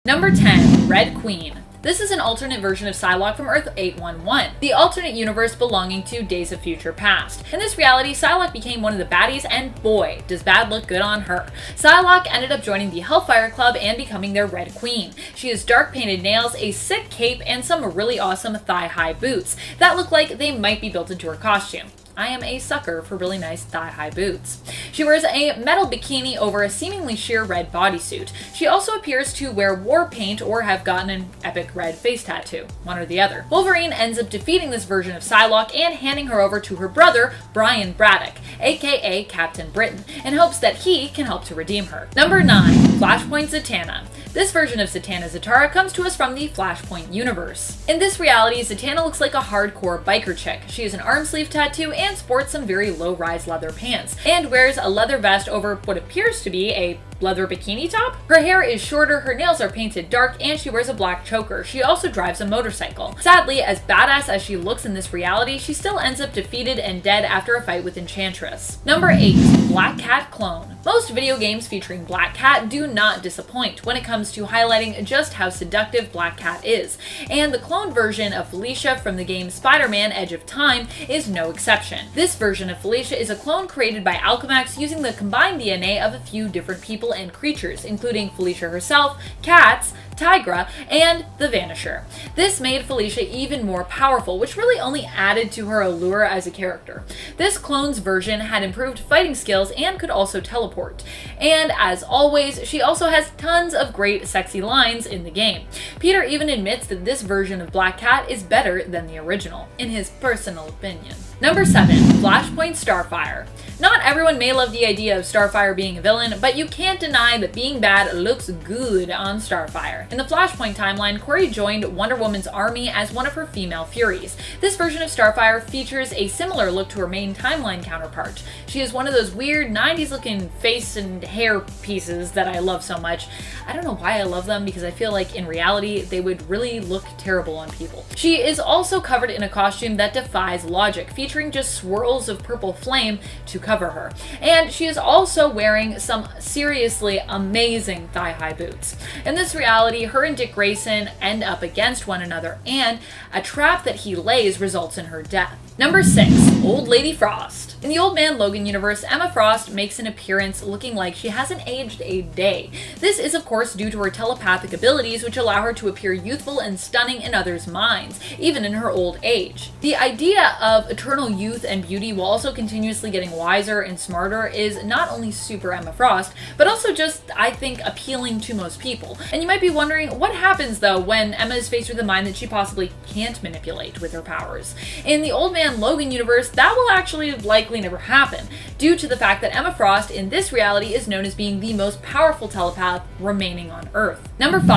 Number 10. Red Queen. This is an alternate version of Psylocke from Earth 811, the alternate universe belonging to Days of Future Past. In this reality, Psylocke became one of the baddies, and boy, does bad look good on her. Psylocke ended up joining the Hellfire Club and becoming their Red Queen. She has dark painted nails, a sick cape, and some really awesome thigh-high boots that look like they might be built into her costume. I am a sucker for really nice thigh-high boots. She wears a metal bikini over a seemingly sheer red bodysuit. She also appears to wear war paint or have gotten an epic red face tattoo, one or the other. Wolverine ends up defeating this version of Psylocke and handing her over to her brother, Brian Braddock, aka Captain Britain, in hopes that he can help to redeem her. Number 9. Flashpoint Zatanna. This version of Zatanna Zatara comes to us from the Flashpoint universe. In this reality, Zatanna looks like a hardcore biker chick. She has an arm sleeve tattoo and sports some very low-rise leather pants, and wears a leather vest over what appears to be a leather bikini top. Her hair is shorter, her nails are painted dark, and she wears a black choker. She also drives a motorcycle. Sadly, as badass as she looks in this reality, she still ends up defeated and dead after a fight with Enchantress. Number 8. Black Cat Clone. Most video games featuring Black Cat do not disappoint when it comes to highlighting just how seductive Black Cat is, and the clone version of Felicia from the game Spider-Man: Edge of Time is no exception. This version of Felicia is a clone created by Alchemax using the combined DNA of a few different people and creatures, including Felicia herself, cats, Tigra, and the Vanisher. This made Felicia even more powerful, which really only added to her allure as a character. This clone's version had improved fighting skills and could also teleport. And as always, she also has tons of great sexy lines in the game. Peter even admits that this version of Black Cat is better than the original, in his personal opinion. Number 7. Flashpoint Starfire. Not everyone may love the idea of Starfire being a villain, but you can't deny that being bad looks good on Starfire. In the Flashpoint timeline, Corey joined Wonder Woman's army as one of her female Furies. This version of Starfire features a similar look to her main timeline counterpart. She is one of those weird 90s looking face and hair pieces that I love so much. I don't know why I love them, because I feel like in reality they would really look terrible on people. She is also covered in a costume that defies logic, featuring just swirls of purple flame to cover her. And she is also wearing some seriously amazing thigh-high boots. In this reality, her and Dick Grayson end up against one another, and a trap that he lays results in her death. Number 6. Old Lady Frost. In the Old Man Logan universe, Emma Frost makes an appearance looking like she hasn't aged a day. This is of course due to her telepathic abilities, which allow her to appear youthful and stunning in others' minds, even in her old age. The idea of eternal youth and beauty while also continuously getting wiser and smarter is not only super Emma Frost, but also just, I think, appealing to most people. And you might be wondering, what happens though when Emma is faced with a mind that she possibly can't manipulate with her powers? In the Old Man Logan universe, that will actually likely never happen, due to the fact that Emma Frost in this reality is known as being the most powerful telepath remaining on Earth. Number 5.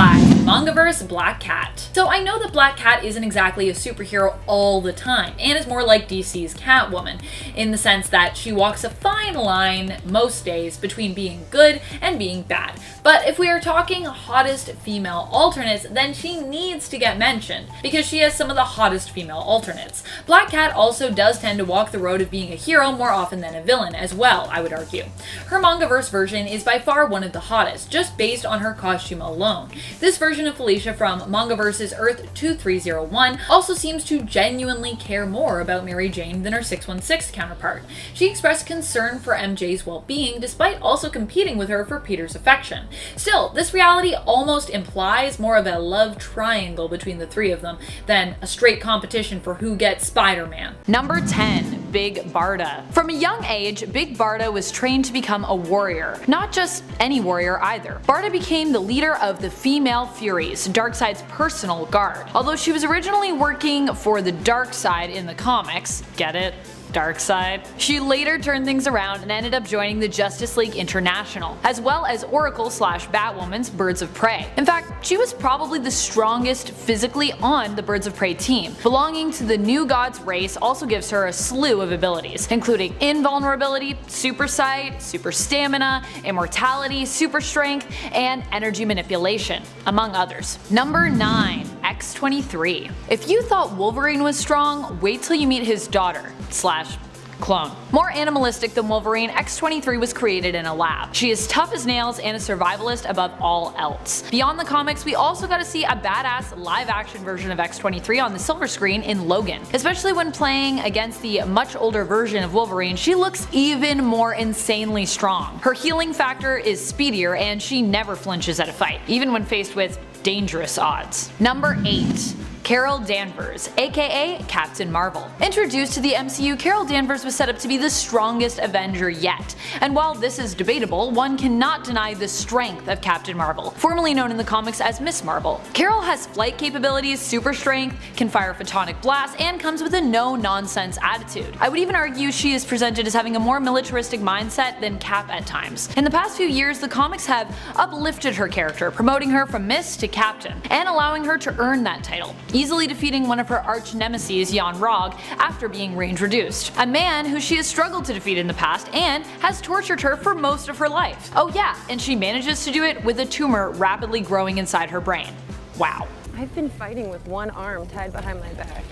Mangaverse Black Cat. So I know that Black Cat isn't exactly a superhero all the time, and is more like DC's Catwoman, in the sense that she walks a fine line most days between being good and being bad. But if we are talking hottest female alternates, then she needs to get mentioned, because she has some of the hottest female alternates. Black Cat also does tend to walk the road of being a hero more often than a villain as well, I would argue. Her Mangaverse version is by far one of the hottest, just based on her costume alone. This version of Felicia from Mangaverse's Earth 2301 also seems to genuinely care more about Mary Jane than her 616 counterpart. She expressed concern for MJ's well-being, despite also competing with her for Peter's affection. Still, this reality almost implies more of a love triangle between the three of them than a straight competition for who gets Spider-Man. Number 10. Big Barda. From a young age, Big Barda was trained to become a warrior. Not just any warrior either. Barda became the leader of the Female Furies, Darkseid's personal guard. Although she was originally working for the Darkseid in the comics, get it? Darkseid. She later turned things around and ended up joining the Justice League International, as well as Oracle/Batwoman's Birds of Prey. In fact, she was probably the strongest physically on the Birds of Prey team. Belonging to the New Gods race also gives her a slew of abilities, including invulnerability, super sight, super stamina, immortality, super strength, and energy manipulation, among others. Number 9. X-23. If you thought Wolverine was strong, wait till you meet his daughter / clone. More animalistic than Wolverine, X-23 was created in a lab. She is tough as nails and a survivalist above all else. Beyond the comics, we also got to see a badass live-action version of X-23 on the silver screen in Logan. Especially when playing against the much older version of Wolverine, she looks even more insanely strong. Her healing factor is speedier and she never flinches at a fight, even when faced with dangerous odds. Number 8. Carol Danvers, aka Captain Marvel. Introduced to the MCU, Carol Danvers was set up to be the strongest Avenger yet. And while this is debatable, one cannot deny the strength of Captain Marvel, formerly known in the comics as Miss Marvel. Carol has flight capabilities, super strength, can fire photonic blasts, and comes with a no-nonsense attitude. I would even argue she is presented as having a more militaristic mindset than Cap at times. In the past few years, the comics have uplifted her character, promoting her from Miss to Captain, and allowing her to earn that title, easily defeating one of her arch nemesis, Jan Rog, after being reintroduced. A man who she has struggled to defeat in the past and has tortured her for most of her life. Oh yeah, and she manages to do it with a tumor rapidly growing inside her brain. Wow. I've been fighting with one arm tied behind my back.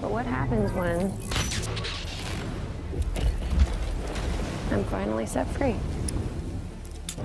But what happens when I'm finally set free?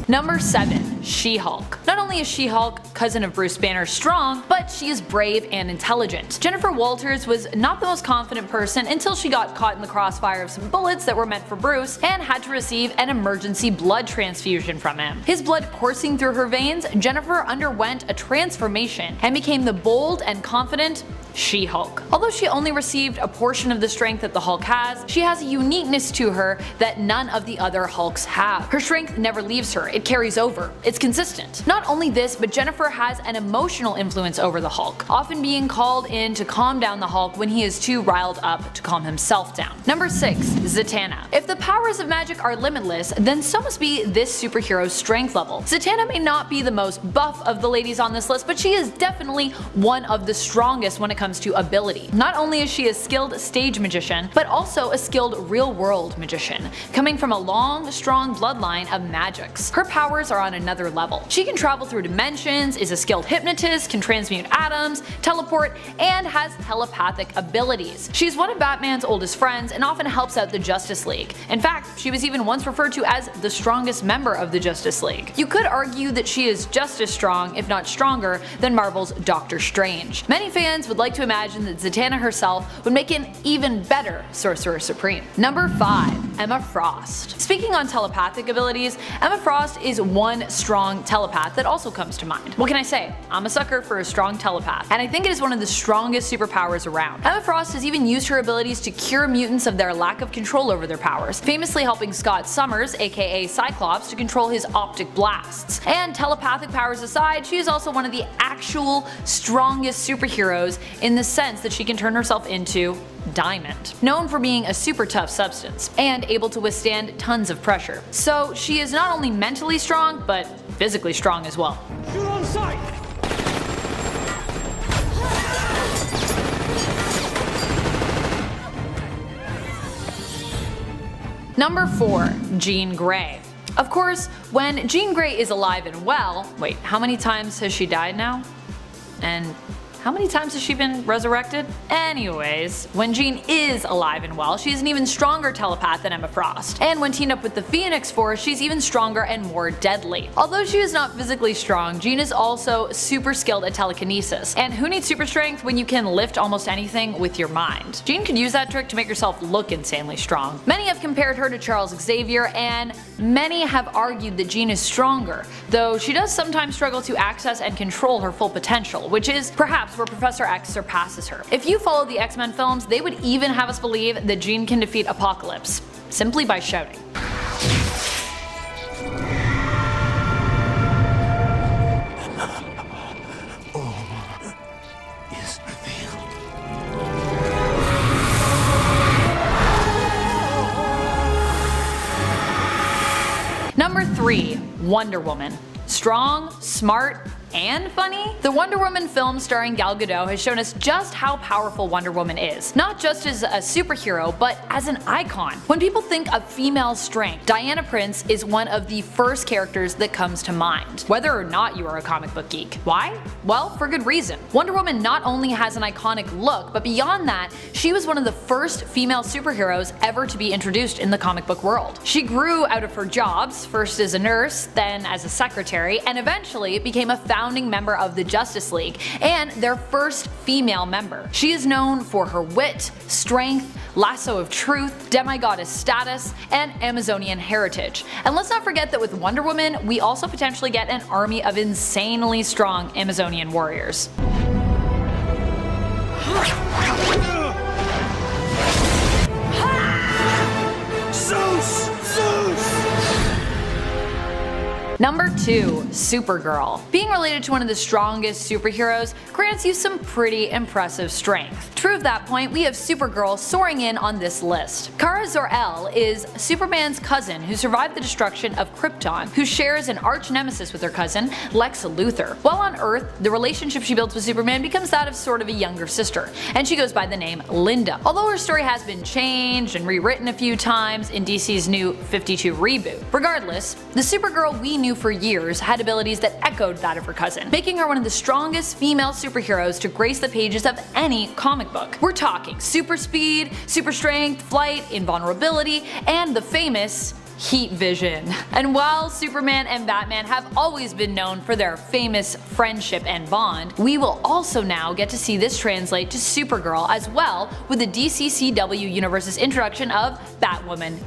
Number 7. She-Hulk. Not only is She-Hulk, cousin of Bruce Banner, strong, but she is brave and intelligent. Jennifer Walters was not the most confident person until she got caught in the crossfire of some bullets that were meant for Bruce and had to receive an emergency blood transfusion from him. His blood coursing through her veins, Jennifer underwent a transformation and became the bold and confident She-Hulk. Although she only received a portion of the strength that the Hulk has, she has a uniqueness to her that none of the other Hulks have. Her strength never leaves her, it carries over, it's consistent. Not only this, but Jennifer has an emotional influence over the Hulk, often being called in to calm down the Hulk when he is too riled up to calm himself down. Number 6. Zatanna. If the powers of magic are limitless, then so must be this superhero's strength level. Zatanna may not be the most buff of the ladies on this list, but she is definitely one of the strongest when it comes to ability. Not only is she a skilled stage magician, but also a skilled real-world magician, coming from a long, strong bloodline of magics. Her powers are on another level. She can travel through dimensions, is a skilled hypnotist, can transmute atoms, teleport, and has telepathic abilities. She's one of Batman's oldest friends and often helps out the Justice League. In fact, she was even once referred to as the strongest member of the Justice League. You could argue that she is just as strong, if not stronger, than Marvel's Doctor Strange. Many fans would like to imagine that Zatanna herself would make an even better Sorcerer Supreme. Number 5. Emma Frost. Speaking on telepathic abilities, Emma Frost is one strong telepath that also comes to mind. What can I say? I'm a sucker for a strong telepath, and I think it is one of the strongest superpowers around. Emma Frost has even used her abilities to cure mutants of their lack of control over their powers, famously helping Scott Summers, aka Cyclops, to control his optic blasts. And telepathic powers aside, she is also one of the actual strongest superheroes in the sense that she can turn herself into Diamond, known for being a super tough substance and able to withstand tons of pressure. So she is not only mentally strong, but physically strong as well. Shoot on sight! Number 4. Jean Grey. Of course, when Jean Grey is alive and well, wait, how many times has she died now? And how many times has she been resurrected? Anyways, when Jean is alive and well, she's an even stronger telepath than Emma Frost. And when teamed up with the Phoenix Force, she's even stronger and more deadly. Although she is not physically strong, Jean is also super skilled at telekinesis. And who needs super strength when you can lift almost anything with your mind? Jean could use that trick to make herself look insanely strong. Many have compared her to Charles Xavier, and many have argued that Jean is stronger, though she does sometimes struggle to access and control her full potential, which is perhaps where Professor X surpasses her. If you follow the X-Men films, they would even have us believe that Jean can defeat Apocalypse, simply by shouting. Number 3. Wonder Woman. Strong, smart, and funny? The Wonder Woman film starring Gal Gadot has shown us just how powerful Wonder Woman is, not just as a superhero, but as an icon. When people think of female strength, Diana Prince is one of the first characters that comes to mind, whether or not you are a comic book geek. Why? Well, for good reason. Wonder Woman not only has an iconic look, but beyond that, she was one of the first female superheroes ever to be introduced in the comic book world. She grew out of her jobs, first as a nurse, then as a secretary, and eventually became a founding member of the Justice League, and their first female member. She is known for her wit, strength, lasso of truth, demigoddess status, and Amazonian heritage. And let's not forget that with Wonder Woman, we also potentially get an army of insanely strong Amazonian warriors. Number 2. Supergirl. Being related to one of the strongest superheroes grants you some pretty impressive strength. To prove that point, we have Supergirl soaring in on this list. Kara Zor-El is Superman's cousin who survived the destruction of Krypton, who shares an arch nemesis with her cousin, Lex Luthor. While on Earth, the relationship she builds with Superman becomes that of sort of a younger sister, and she goes by the name Linda. Although her story has been changed and rewritten a few times in DC's new 52 reboot. Regardless, the Supergirl we knew for years had abilities that echoed that of her cousin, making her one of the strongest female superheroes to grace the pages of any comic book. We're talking super speed, super strength, flight, invulnerability, and the famous heat vision. And while Superman and Batman have always been known for their famous friendship and bond, we will also now get to see this translate to Supergirl as well with the DCCW universe's introduction of Batwoman.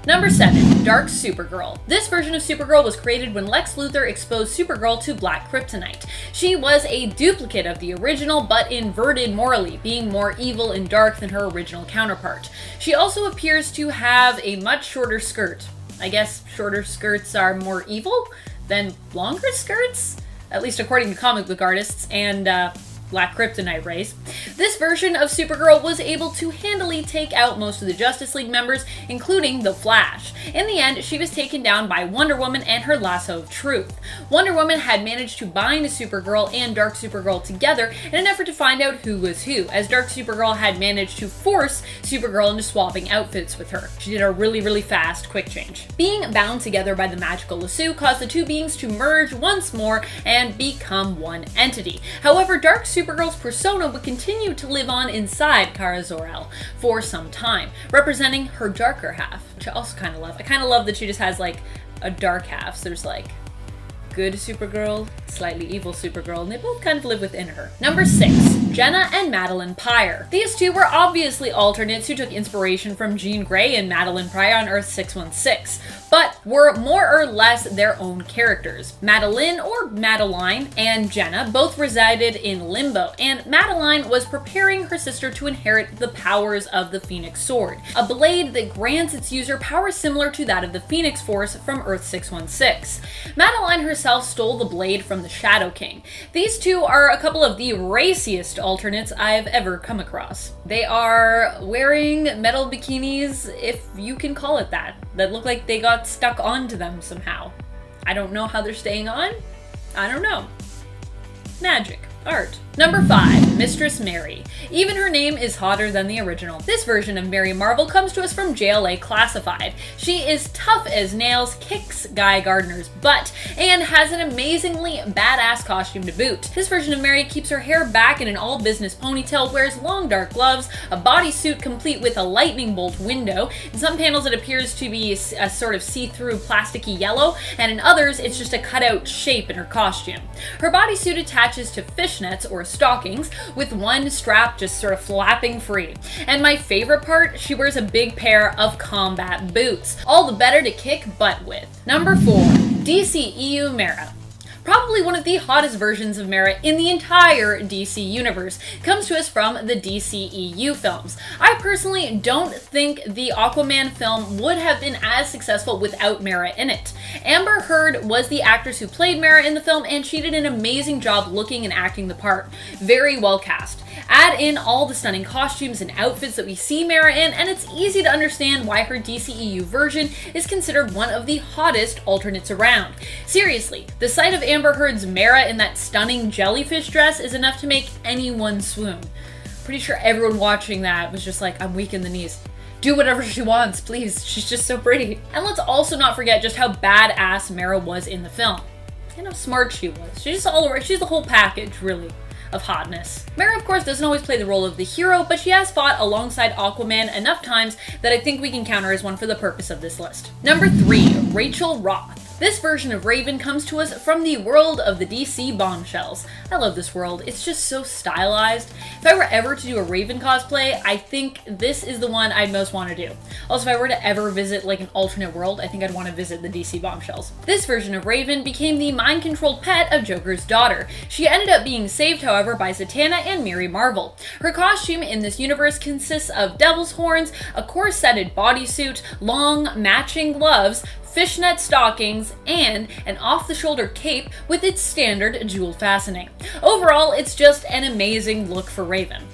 Number 7. Dark Supergirl. This version of Supergirl was created when Lex Luthor exposed Supergirl to black kryptonite. She was a duplicate of the original, but inverted morally, being more evil and dark than her original counterpart. She also appears to have a much shorter skirt. I guess shorter skirts are more evil than longer skirts? At least according to comic book artists and black kryptonite rays. This version of Supergirl was able to handily take out most of the Justice League members, including the Flash. In the end, she was taken down by Wonder Woman and her lasso of truth. Wonder Woman had managed to bind Supergirl and Dark Supergirl together in an effort to find out who was who, as Dark Supergirl had managed to force Supergirl into swapping outfits with her. She did a really fast quick change. Being bound together by the magical lasso caused the two beings to merge once more and become one entity. However, Dark Supergirl's persona would continue to live on inside Kara Zor-El for some time, representing her darker half, which I also kind of love. I kind of love that she just has like a dark half, so there's like good Supergirl, slightly evil Supergirl, and they both kind of live within her. Number 6. Jenna and Madeline Pryor. These two were obviously alternates who took inspiration from Jean Grey and Madeline Pryor on Earth 616, but were more or less their own characters. Madeline, or Madeline, and Jenna both resided in Limbo, and Madeline was preparing her sister to inherit the powers of the Phoenix Sword, a blade that grants its user powers similar to that of the Phoenix Force from Earth 616. Madeline herself stole the blade from the Shadow King. These two are a couple of the raciest alternates I've ever come across. They are wearing metal bikinis, if you can call it that look like they got stuck onto them somehow. I don't know how they're staying on. I don't know. Magic. Art. Number 5. Mistress Mary. Even her name is hotter than the original. This version of Mary Marvel comes to us from JLA Classified. She is tough as nails, kicks Guy Gardner's butt, and has an amazingly badass costume to boot. This version of Mary keeps her hair back in an all-business ponytail, wears long dark gloves, a bodysuit complete with a lightning bolt window. In some panels it appears to be a sort of see-through plasticky yellow, and in others it's just a cutout shape in her costume. Her bodysuit attaches to fishnets or stockings, with one strap just sort of flapping free. And my favorite part, she wears a big pair of combat boots, all the better to kick butt with. Number 4. DCEU Mara. Probably one of the hottest versions of Mara in the entire DC universe, comes to us from the DCEU films. I personally don't think the Aquaman film would have been as successful without Mara in it. Amber Heard was the actress who played Mara in the film, and she did an amazing job looking and acting the part. Very well cast. Add in all the stunning costumes and outfits that we see Mara in, and it's easy to understand why her DCEU version is considered one of the hottest alternates around. Seriously, the sight of Amber Heard's Mara in that stunning jellyfish dress is enough to make anyone swoon. Pretty sure everyone watching that was just like, I'm weak in the knees. Do whatever she wants, please. She's just so pretty. And let's also not forget just how badass Mara was in the film. And how smart she was. She's the whole package, really, of hotness. Mara, of course, doesn't always play the role of the hero, but she has fought alongside Aquaman enough times that I think we can count her as one for the purpose of this list. Number 3, Rachel Roth. This version of Raven comes to us from the world of the DC bombshells. I love this world. It's just so stylized. If I were ever to do a Raven cosplay, I think this is the one I'd most want to do. Also, if I were to ever visit like an alternate world, I think I'd want to visit the DC bombshells. This version of Raven became the mind-controlled pet of Joker's daughter. She ended up being saved, however, by Zatanna and Mary Marvel. Her costume in this universe consists of devil's horns, a corseted bodysuit, long matching gloves, fishnet stockings, and an off-the-shoulder cape with its standard jewel fastening. Overall, it's just an amazing look for Raven.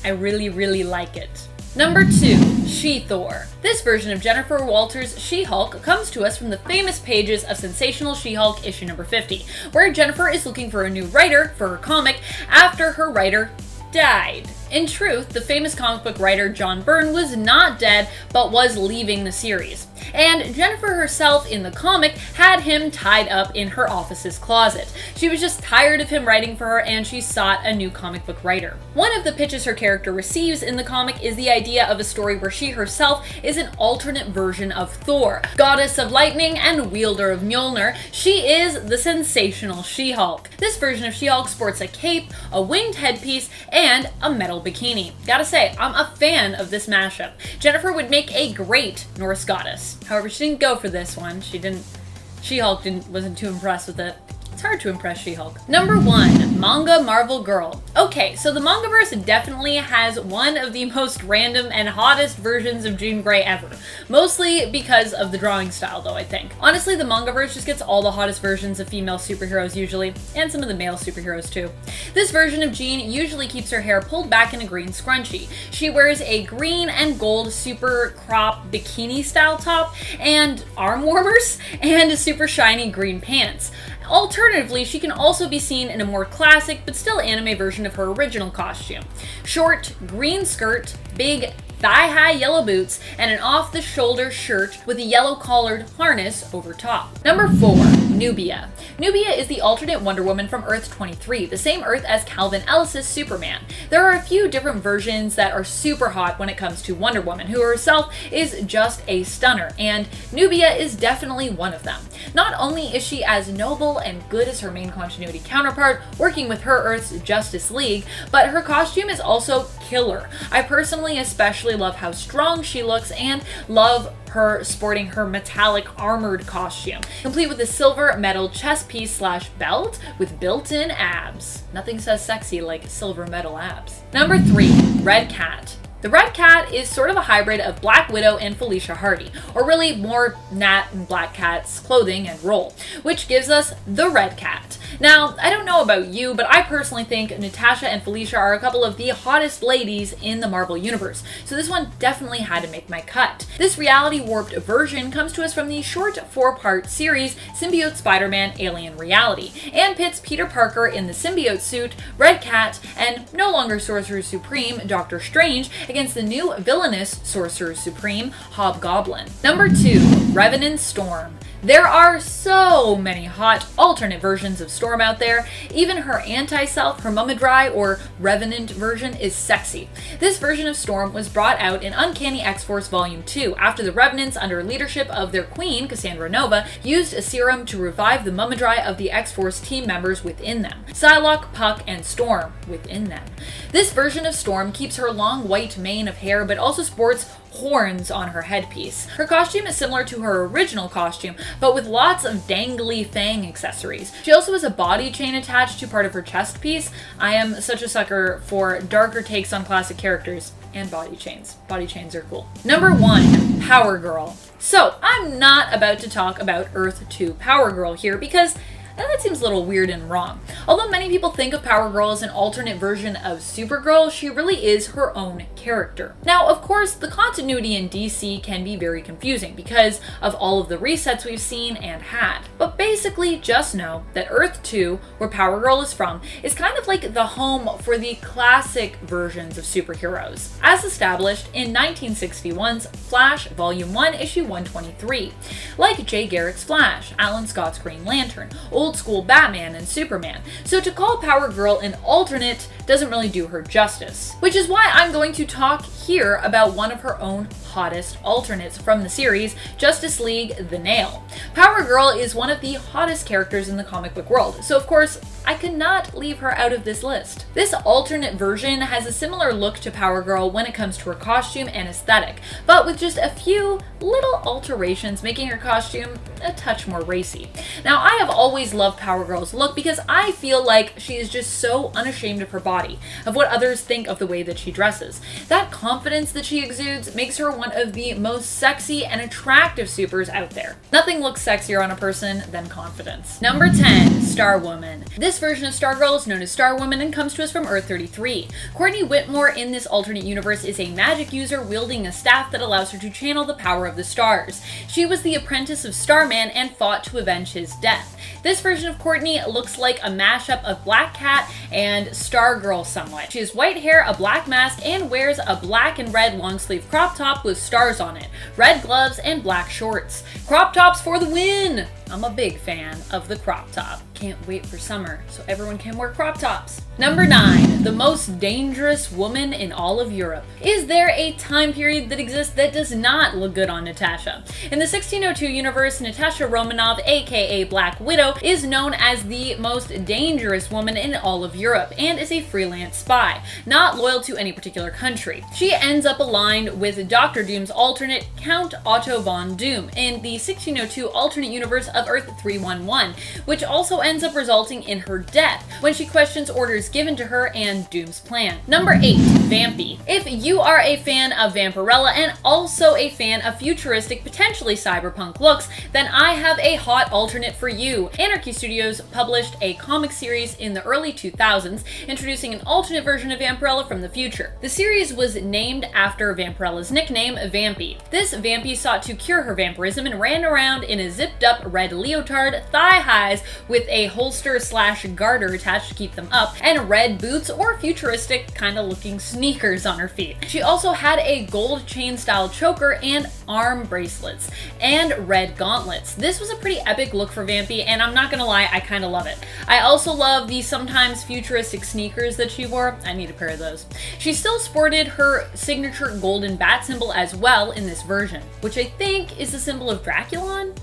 I really, really like it. Number 2, She-Thor. This version of Jennifer Walters' She-Hulk comes to us from the famous pages of Sensational She-Hulk issue number 50, where Jennifer is looking for a new writer for her comic after her writer died. In truth, the famous comic book writer John Byrne was not dead, but was leaving the series. And Jennifer herself in the comic had him tied up in her office's closet. She was just tired of him writing for her, and she sought a new comic book writer. One of the pitches her character receives in the comic is the idea of a story where she herself is an alternate version of Thor. Goddess of lightning and wielder of Mjolnir, she is the sensational She-Hulk. This version of She-Hulk sports a cape, a winged headpiece, and a metal bikini. Gotta say, I'm a fan of this mashup. Jennifer would make a great Norse goddess. However, she didn't go for this one. She-Hulk wasn't too impressed with it. It's hard to impress She-Hulk. Number 1, Manga Marvel Girl. Okay, so the Mangaverse definitely has one of the most random and hottest versions of Jean Grey ever. Mostly because of the drawing style, though, I think. Honestly, the Mangaverse just gets all the hottest versions of female superheroes usually, and some of the male superheroes too. This version of Jean usually keeps her hair pulled back in a green scrunchie. She wears a green and gold super crop bikini style top, and arm warmers, and super shiny green pants. Alternatively, she can also be seen in a more classic but still anime version of her original costume. Short, green skirt, big, thigh-high yellow boots, and an off-the-shoulder shirt with a yellow-collared harness over top. Number 4, Nubia. Nubia is the alternate Wonder Woman from Earth 23, the same Earth as Calvin Ellis's Superman. There are a few different versions that are super hot when it comes to Wonder Woman, who herself is just a stunner, and Nubia is definitely one of them. Not only is she as noble and good as her main continuity counterpart, working with her Earth's Justice League, but her costume is also killer. I personally especially love how strong she looks and love her sporting her metallic armored costume, complete with a silver metal chest piece / belt with built-in abs. Nothing says sexy like silver metal abs. Number 3, Red Cat. The Red Cat is sort of a hybrid of Black Widow and Felicia Hardy, or really more Nat and Black Cat's clothing and role, which gives us the Red Cat. Now, I don't know about you, but I personally think Natasha and Felicia are a couple of the hottest ladies in the Marvel Universe, so this one definitely had to make my cut. This reality-warped version comes to us from the short 4-part series Symbiote Spider-Man Alien Reality, and pits Peter Parker in the symbiote suit, Red Cat, and no longer Sorcerer Supreme, Doctor Strange, against the new Villainous Sorcerer Supreme, Hobgoblin. Number 2, Revenant Storm. There are so many hot alternate versions of Storm out there. Even her anti-self, her Mumadry or Revenant version is sexy. This version of Storm was brought out in Uncanny X-Force Volume 2 after the Revenants, under leadership of their queen, Cassandra Nova, used a serum to revive the Mumadry of the X-Force team members within them. Psylocke, Puck, and Storm within them. This version of Storm keeps her long white mane of hair but also sports horns on her headpiece. Her costume is similar to her original costume, but with lots of dangly fang accessories. She also has a body chain attached to part of her chest piece. I am such a sucker for darker takes on classic characters and body chains. Body chains are cool. Number 1, Power Girl. So, I'm not about to talk about Earth 2 Power Girl here because that seems a little weird and wrong. Although many people think of Power Girl as an alternate version of Supergirl, she really is her own character. Now, of course, the continuity in DC can be very confusing because of all of the resets we've seen and had. But basically, just know that Earth 2, where Power Girl is from, is kind of like the home for the classic versions of superheroes, as established in 1961's Flash Volume 1, Issue 123, like Jay Garrick's Flash, Alan Scott's Green Lantern, old school Batman, and Superman. So to call Power Girl an alternate doesn't really do her justice, which is why I'm going to talk here about one of her own hottest alternates from the series, Justice League The Nail. Power Girl is one of the hottest characters in the comic book world, so of course I could not leave her out of this list. This alternate version has a similar look to Power Girl when it comes to her costume and aesthetic, but with just a few little alterations making her costume a touch more racy. Now, I have always loved Power Girl's look because I feel like she is just so unashamed of her body, of what others think of the way that she dresses. That confidence that she exudes makes her one of the most sexy and attractive supers out there. Nothing looks sexier on a person than confidence. Number 10, Star Woman. This version of Stargirl is known as Star Woman and comes to us from Earth 33. Courtney Whitmore in this alternate universe is a magic user wielding a staff that allows her to channel the power of the stars. She was the apprentice of Starman and fought to avenge his death. This version of Courtney looks like a mashup of Black Cat and Stargirl somewhat. She has white hair, a black mask, and wears a black and red long sleeve crop top with stars on it, red gloves, and black shorts. Crop tops for the win! I'm a big fan of the crop top. Can't wait for summer so everyone can wear crop tops. Number 9, the most dangerous woman in all of Europe. Is there a time period that exists that does not look good on Natasha? In the 1602 universe, Natasha Romanoff, aka Black Widow, is known as the most dangerous woman in all of Europe and is a freelance spy, not loyal to any particular country. She ends up aligned with Dr. Doom's alternate, Count Otto von Doom, in the 1602 alternate universe of Earth 311, which also ends up resulting in her death when she questions orders given to her and Doom's plan. Number 8, Vampy. If you are a fan of Vampirella and also a fan of futuristic, potentially cyberpunk looks, then I have a hot alternate for you. Anarchy Studios published a comic series in the early 2000s introducing an alternate version of Vampirella from the future. The series was named after Vampirella's nickname, Vampy. This Vampy sought to cure her vampirism and ran around in a zipped up red leotard, thigh highs with a holster / garter attached to keep them up, and red boots or futuristic kind of looking sneakers on her feet. She also had a gold chain style choker and arm bracelets and red gauntlets. This was a pretty epic look for Vampy, and I'm not gonna lie, I kind of love it. I also love the sometimes futuristic sneakers that she wore. I need a pair of those. She still sported her signature golden bat symbol as well in this version, which I think is the symbol of Draculon?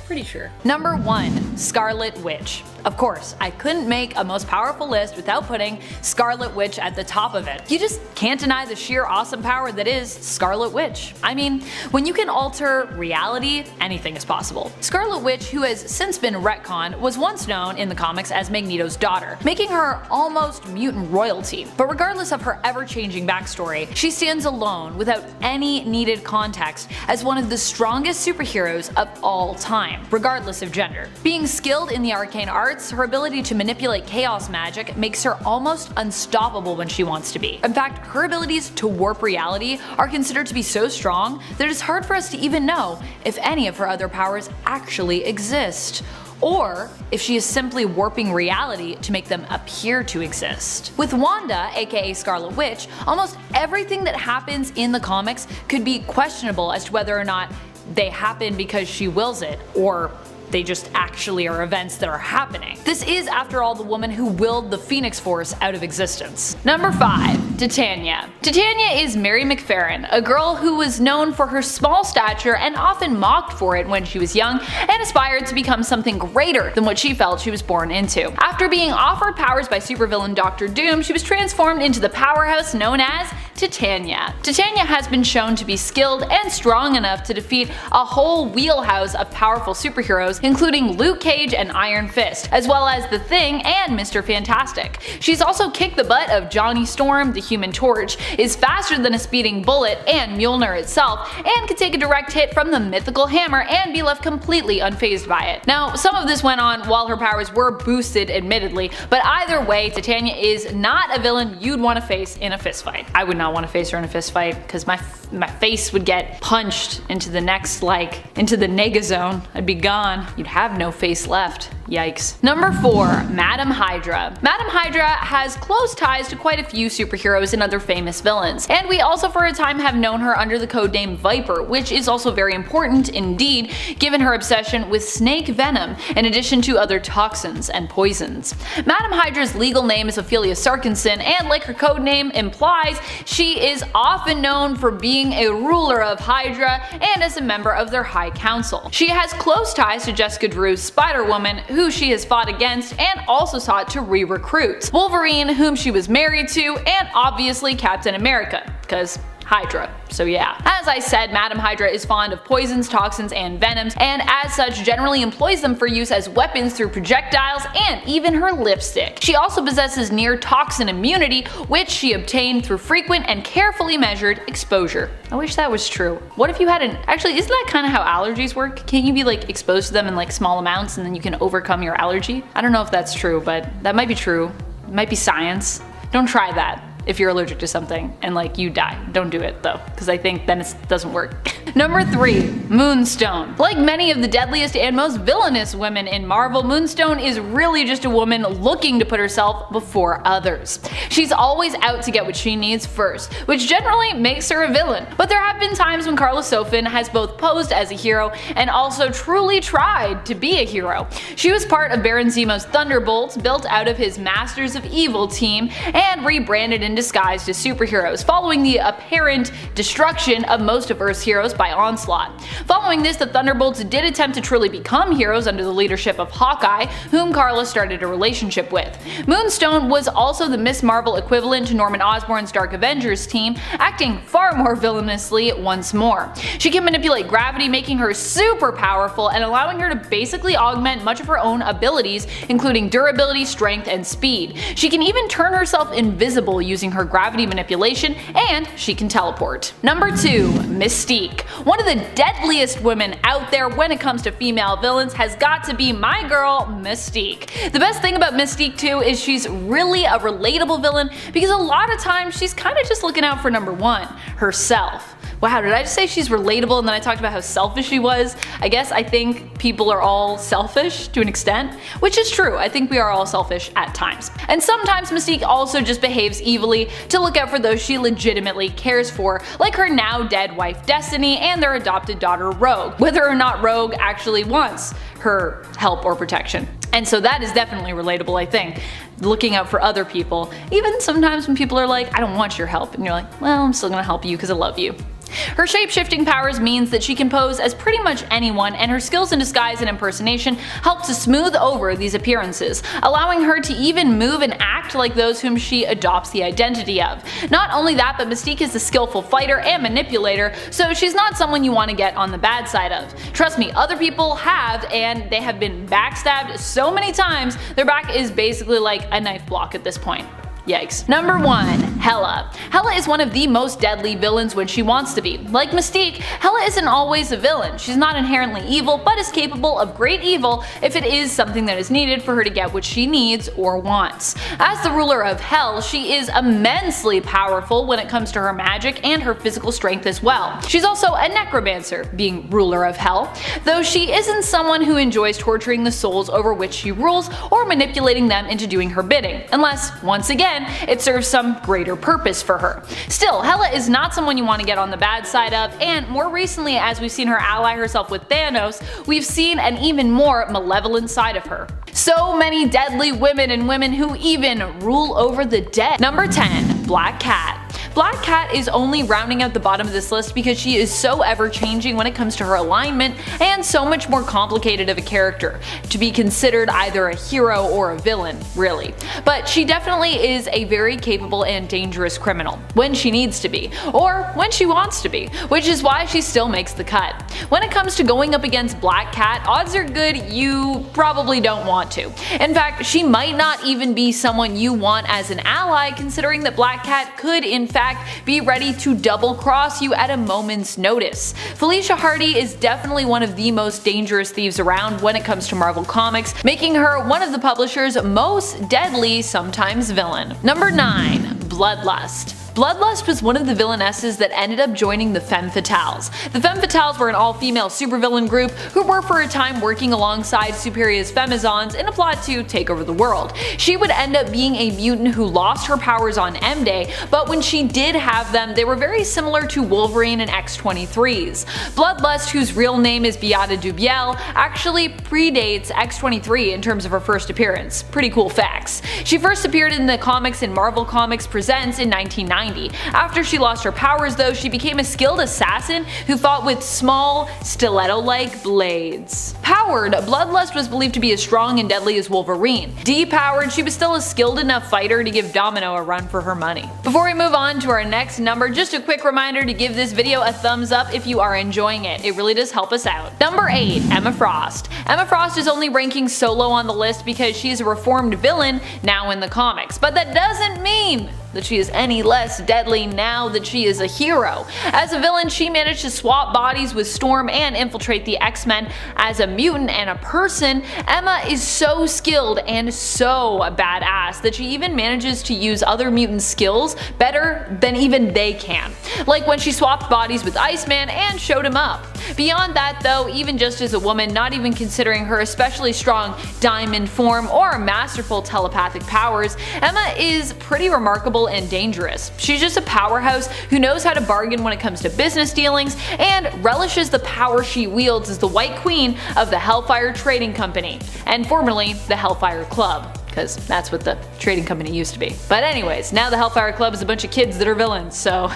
Pretty sure. Number 1, Scarlet Witch. Of course, I couldn't make a most powerful list without putting Scarlet Witch at the top of it. You just can't deny the sheer awesome power that is Scarlet Witch. I mean, when you can alter reality, anything is possible. Scarlet Witch, who has since been retconned, was once known in the comics as Magneto's daughter, making her almost mutant royalty. But regardless of her ever-changing backstory, she stands alone without any needed context as one of the strongest superheroes of all time, regardless of gender. Being skilled in the arcane arts, her ability to manipulate chaos magic makes her almost unstoppable when she wants to be. In fact, her abilities to warp reality are considered to be so strong that it's hard for us to even know if any of her other powers actually exist, or if she is simply warping reality to make them appear to exist. With Wanda, aka Scarlet Witch, almost everything that happens in the comics could be questionable as to whether or not they happen because she wills it, or they just actually are events that are happening. This is, after all, the woman who willed the Phoenix Force out of existence. Number 5, Titania. Titania is Mary McFerrin, a girl who was known for her small stature and often mocked for it when she was young and aspired to become something greater than what she felt she was born into. After being offered powers by supervillain Dr. Doom, she was transformed into the powerhouse known as Titania. Titania has been shown to be skilled and strong enough to defeat a whole wheelhouse of powerful superheroes, including Luke Cage and Iron Fist, as well as The Thing and Mr. Fantastic. She's also kicked the butt of Johnny Storm, the Human Torch, is faster than a speeding bullet and Mjolnir itself, and can take a direct hit from the mythical hammer and be left completely unfazed by it. Now, some of this went on while her powers were boosted admittedly, but either way, Titania is not a villain you'd want to face in a fistfight. I would not want to face her in a fistfight because my face would get punched into the next, into the nega zone. I'd be gone. You'd have no face left. Yikes. Number 4. Madam Hydra. Madam Hydra has close ties to quite a few superheroes and other famous villains, and we also for a time have known her under the codename Viper, which is also very important indeed given her obsession with snake venom in addition to other toxins and poisons. Madam Hydra's legal name is Ophelia Sarkinson, and like her codename implies, she is often known for being a ruler of Hydra and as a member of their High Council. She has close ties to Jessica Drew's Spider-Woman, who she has fought against and also sought to re-recruit, Wolverine, whom she was married to, and obviously Captain America, because Hydra. So yeah. As I said, Madam Hydra is fond of poisons, toxins, and venoms, and as such generally employs them for use as weapons through projectiles and even her lipstick. She also possesses near toxin immunity, which she obtained through frequent and carefully measured exposure. I wish that was true. What if you had actually, isn't that kind of how allergies work? Can't you be exposed to them in small amounts and then you can overcome your allergy? I don't know if that's true, but that might be true. It might be science. Don't try that if you're allergic to something and you die. Don't do it though, because I think then it doesn't work. Number 3. Moonstone. Like many of the deadliest and most villainous women in Marvel, Moonstone is really just a woman looking to put herself before others. She's always out to get what she needs first, which generally makes her a villain. But there have been times when Karla Sofin has both posed as a hero and also truly tried to be a hero. She was part of Baron Zemo's Thunderbolts, built out of his Masters of Evil team, and rebranded in disguise as superheroes, following the apparent destruction of most of Earth's heroes by Onslaught. Following this, the Thunderbolts did attempt to truly become heroes under the leadership of Hawkeye, whom Karla started a relationship with. Moonstone was also the Miss Marvel equivalent to Norman Osborn's Dark Avengers team, acting far more villainously once more. She can manipulate gravity, making her super powerful and allowing her to basically augment much of her own abilities, including durability, strength, and speed. She can even turn herself invisible using her gravity manipulation, and she can teleport. Number 2. Mystique. One of the deadliest women out there when it comes to female villains has got to be my girl, Mystique. The best thing about Mystique too is she's really a relatable villain because a lot of times she's kind of just looking out for number 1, herself. Wow, did I just say she's relatable and then I talked about how selfish she was? I think people are all selfish to an extent, which is true. I think we are all selfish at times. And sometimes Mystique also just behaves evilly to look out for those she legitimately cares for, like her now dead wife Destiny and their adopted daughter Rogue, whether or not Rogue actually wants her help or protection. And so that is definitely relatable, I think. Looking out for other people, even sometimes when people are like, I don't want your help, and you're like, well, I'm still gonna help you because I love you. Her shape-shifting powers means that she can pose as pretty much anyone, and her skills in disguise and impersonation help to smooth over these appearances, allowing her to even move and act like those whom she adopts the identity of. Not only that, but Mystique is a skillful fighter and manipulator, so she's not someone you want to get on the bad side of. Trust me, other people have, and they have been backstabbed so many times, their back is basically like a knife block at this point. Yikes. Number 1. Hela. Hela is one of the most deadly villains when she wants to be. Like Mystique, Hela isn't always a villain. She's not inherently evil, but is capable of great evil if it is something that is needed for her to get what she needs or wants. As the ruler of Hell, she is immensely powerful when it comes to her magic and her physical strength as well. She's also a necromancer, being ruler of Hell, though she isn't someone who enjoys torturing the souls over which she rules or manipulating them into doing her bidding, unless, once again, it serves some greater purpose for her. Still, Hela is not someone you want to get on the bad side of, and more recently as we've seen her ally herself with Thanos, we've seen an even more malevolent side of her. So many deadly women and women who even rule over the dead. Number 10. Black Cat. Black Cat is only rounding out the bottom of this list because she is so ever-changing when it comes to her alignment and so much more complicated of a character to be considered either a hero or a villain, really. But she definitely is a very capable and dangerous criminal, when she needs to be, or when she wants to be, which is why she still makes the cut. When it comes to going up against Black Cat, odds are good you probably don't want to. In fact, she might not even be someone you want as an ally, considering that Black Cat could in fact be ready to double cross you at a moment's notice. Felicia Hardy is definitely one of the most dangerous thieves around when it comes to Marvel Comics, making her one of the publisher's most deadly, sometimes villain. Number 9. Bloodlust. Bloodlust was one of the villainesses that ended up joining the Femme Fatales. The Femme Fatales were an all-female supervillain group who were for a time working alongside Superior's Femizons in a plot to take over the world. She would end up being a mutant who lost her powers on M-Day, but when she did have them, they were very similar to Wolverine and X-23's. Bloodlust, whose real name is Beata Dubiel, actually predates X-23 in terms of her first appearance. Pretty cool facts. She first appeared in the comics in Marvel Comics Presents in 1990. After she lost her powers though, she became a skilled assassin who fought with small, stiletto-like blades. Powered, Bloodlust was believed to be as strong and deadly as Wolverine. Depowered, she was still a skilled enough fighter to give Domino a run for her money. Before we move on to our next number, just a quick reminder to give this video a thumbs up if you are enjoying it. It really does help us out. Number 8. Emma Frost. Emma Frost is only ranking so low on the list because she is a reformed villain now in the comics, but that doesn't mean that she is any less deadly now that she is a hero. As a villain, she managed to swap bodies with Storm and infiltrate the X-Men. As a mutant and a person, Emma is so skilled and so badass that she even manages to use other mutant skills better than even they can. Like when she swapped bodies with Iceman and showed him up. Beyond that though, even just as a woman, not even considering her especially strong diamond form or masterful telepathic powers, Emma is pretty remarkable and dangerous. She's just a powerhouse who knows how to bargain when it comes to business dealings and relishes the power she wields as the White Queen of the Hellfire Trading Company, and formerly the Hellfire Club, because that's what the trading company used to be. But anyways, now the Hellfire Club is a bunch of kids that are villains, so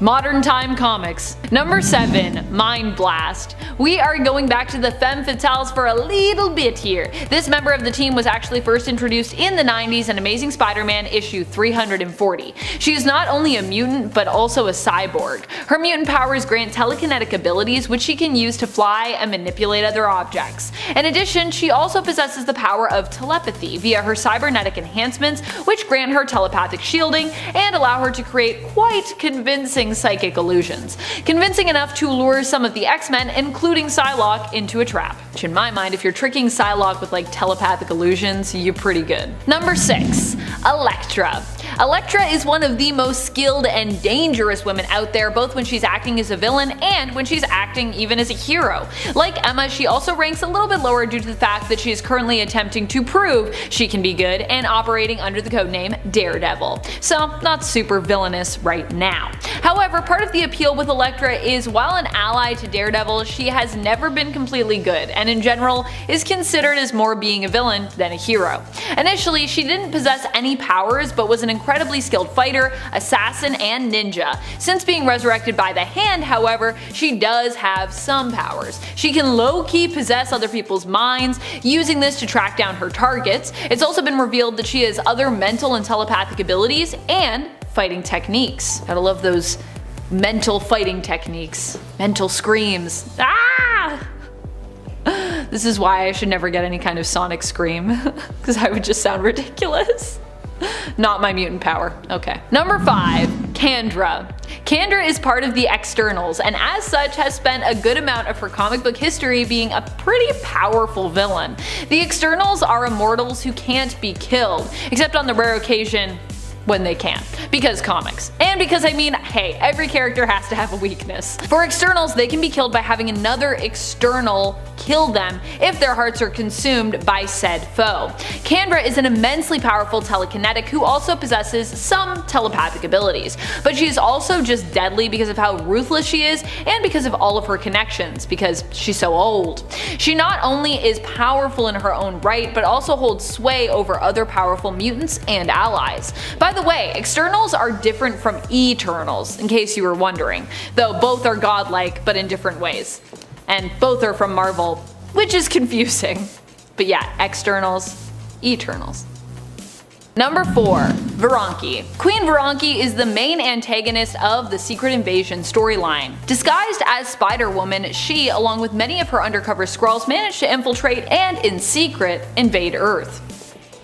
modern time comics. Number 7. Mind Blast. We are going back to the Femme Fatales for a little bit here. This member of the team was actually first introduced in the 90s in Amazing Spider-Man issue 340. She is not only a mutant but also a cyborg. Her mutant powers grant telekinetic abilities which she can use to fly and manipulate other objects. In addition, she also possesses the power of telepathy via her cybernetic enhancements, which grant her telepathic shielding and allow her to create quite convincing psychic illusions. Convincing enough to lure some of the X-Men, including Psylocke, into a trap. Which in my mind, if you're tricking Psylocke with like telepathic illusions, you're pretty good. Number 6. Elektra. Elektra is one of the most skilled and dangerous women out there, both when she's acting as a villain and when she's acting even as a hero. Like Emma, she also ranks a little bit lower due to the fact that she is currently attempting to prove she can be good and operating under the codename Daredevil. So not super villainous right now. However, part of the appeal with Elektra is while an ally to Daredevil, she has never been completely good and in general is considered as more being a villain than a hero. Initially, she didn't possess any powers but was an incredibly skilled fighter, assassin, and ninja. Since being resurrected by the Hand, however, she does have some powers. She can low-key possess other people's minds, using this to track down her targets. It's also been revealed that she has other mental and telepathic abilities and fighting techniques. Gotta love those mental fighting techniques. Mental screams. Ah! This is why I should never get any kind of sonic scream, because I would just sound ridiculous. Not my mutant power. Okay. Number 5. Kandra. Kandra is part of the Externals and as such has spent a good amount of her comic book history being a pretty powerful villain. The Externals are immortals who can't be killed, except on the rare occasion when they can. Because comics. And because I mean, hey, every character has to have a weakness. For Externals, they can be killed by having another external kill them if their hearts are consumed by said foe. Kandra is an immensely powerful telekinetic who also possesses some telepathic abilities, but she is also just deadly because of how ruthless she is and because of all of her connections, because she's so old. She not only is powerful in her own right, but also holds sway over other powerful mutants and allies. By the way, externals are different from eternals, in case you were wondering, though both are godlike but in different ways. And both are from Marvel, which is confusing. But yeah, externals, eternals. Number 4. Viranki. Queen Viranki is the main antagonist of the Secret Invasion storyline. Disguised as Spider-Woman, she, along with many of her undercover Skrulls, managed to infiltrate and, in secret, invade Earth.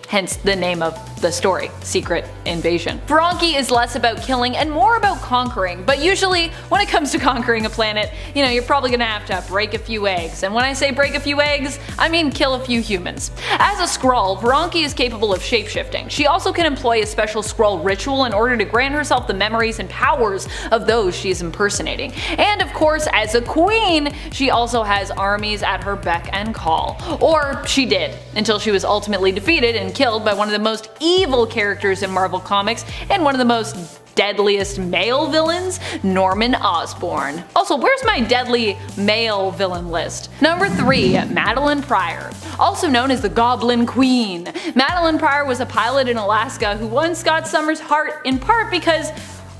Hence the name of the story, Secret Invasion. Viranki is less about killing and more about conquering, but usually when it comes to conquering a planet, you're probably gonna have to break a few eggs. And when I say break a few eggs, I mean kill a few humans. As a Skrull, Viranki is capable of shapeshifting. She also can employ a special Skrull ritual in order to grant herself the memories and powers of those she is impersonating. And of course, as a queen, she also has armies at her beck and call. Or she did, until she was ultimately defeated and killed by one of the most evil characters in Marvel Comics and one of the most deadliest male villains, Norman Osborn. Also, where's my deadly male villain list? Number 3. Madeline Pryor. Also known as the Goblin Queen. Madeline Pryor was a pilot in Alaska who won Scott Summers' heart in part because,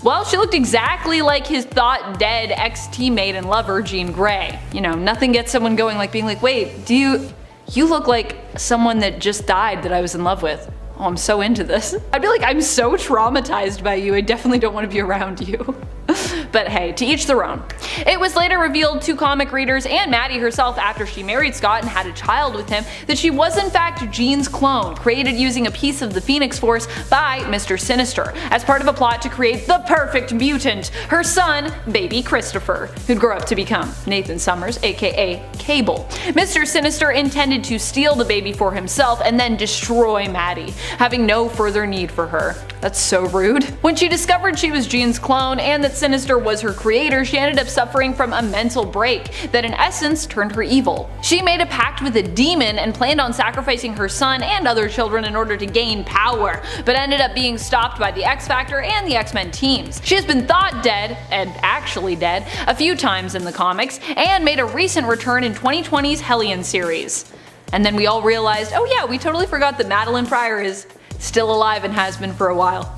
well, she looked exactly like his thought dead ex-teammate and lover, Jean Grey. Nothing gets someone going like being like, wait, you look like someone that just died that I was in love with. Oh, I'm so into this. I'd be like, I'm so traumatized by you, I definitely don't want to be around you. But hey, to each their own. It was later revealed to comic readers and Maddie herself after she married Scott and had a child with him that she was in fact Jean's clone, created using a piece of the Phoenix Force by Mr. Sinister, as part of a plot to create the perfect mutant, her son, baby Christopher, who'd grow up to become Nathan Summers, aka Cable. Mr. Sinister intended to steal the baby for himself and then destroy Maddie, having no further need for her. That's so rude. When she discovered she was Jean's clone and that Sinister was her creator, she ended up suffering from a mental break that in essence turned her evil. She made a pact with a demon and planned on sacrificing her son and other children in order to gain power, but ended up being stopped by the X-Factor and the X-Men teams. She has been thought dead, and actually dead, a few times in the comics, and made a recent return in 2020's Hellion series. And then we all realized, oh yeah, we totally forgot that Madeline Pryor is still alive and has been for a while.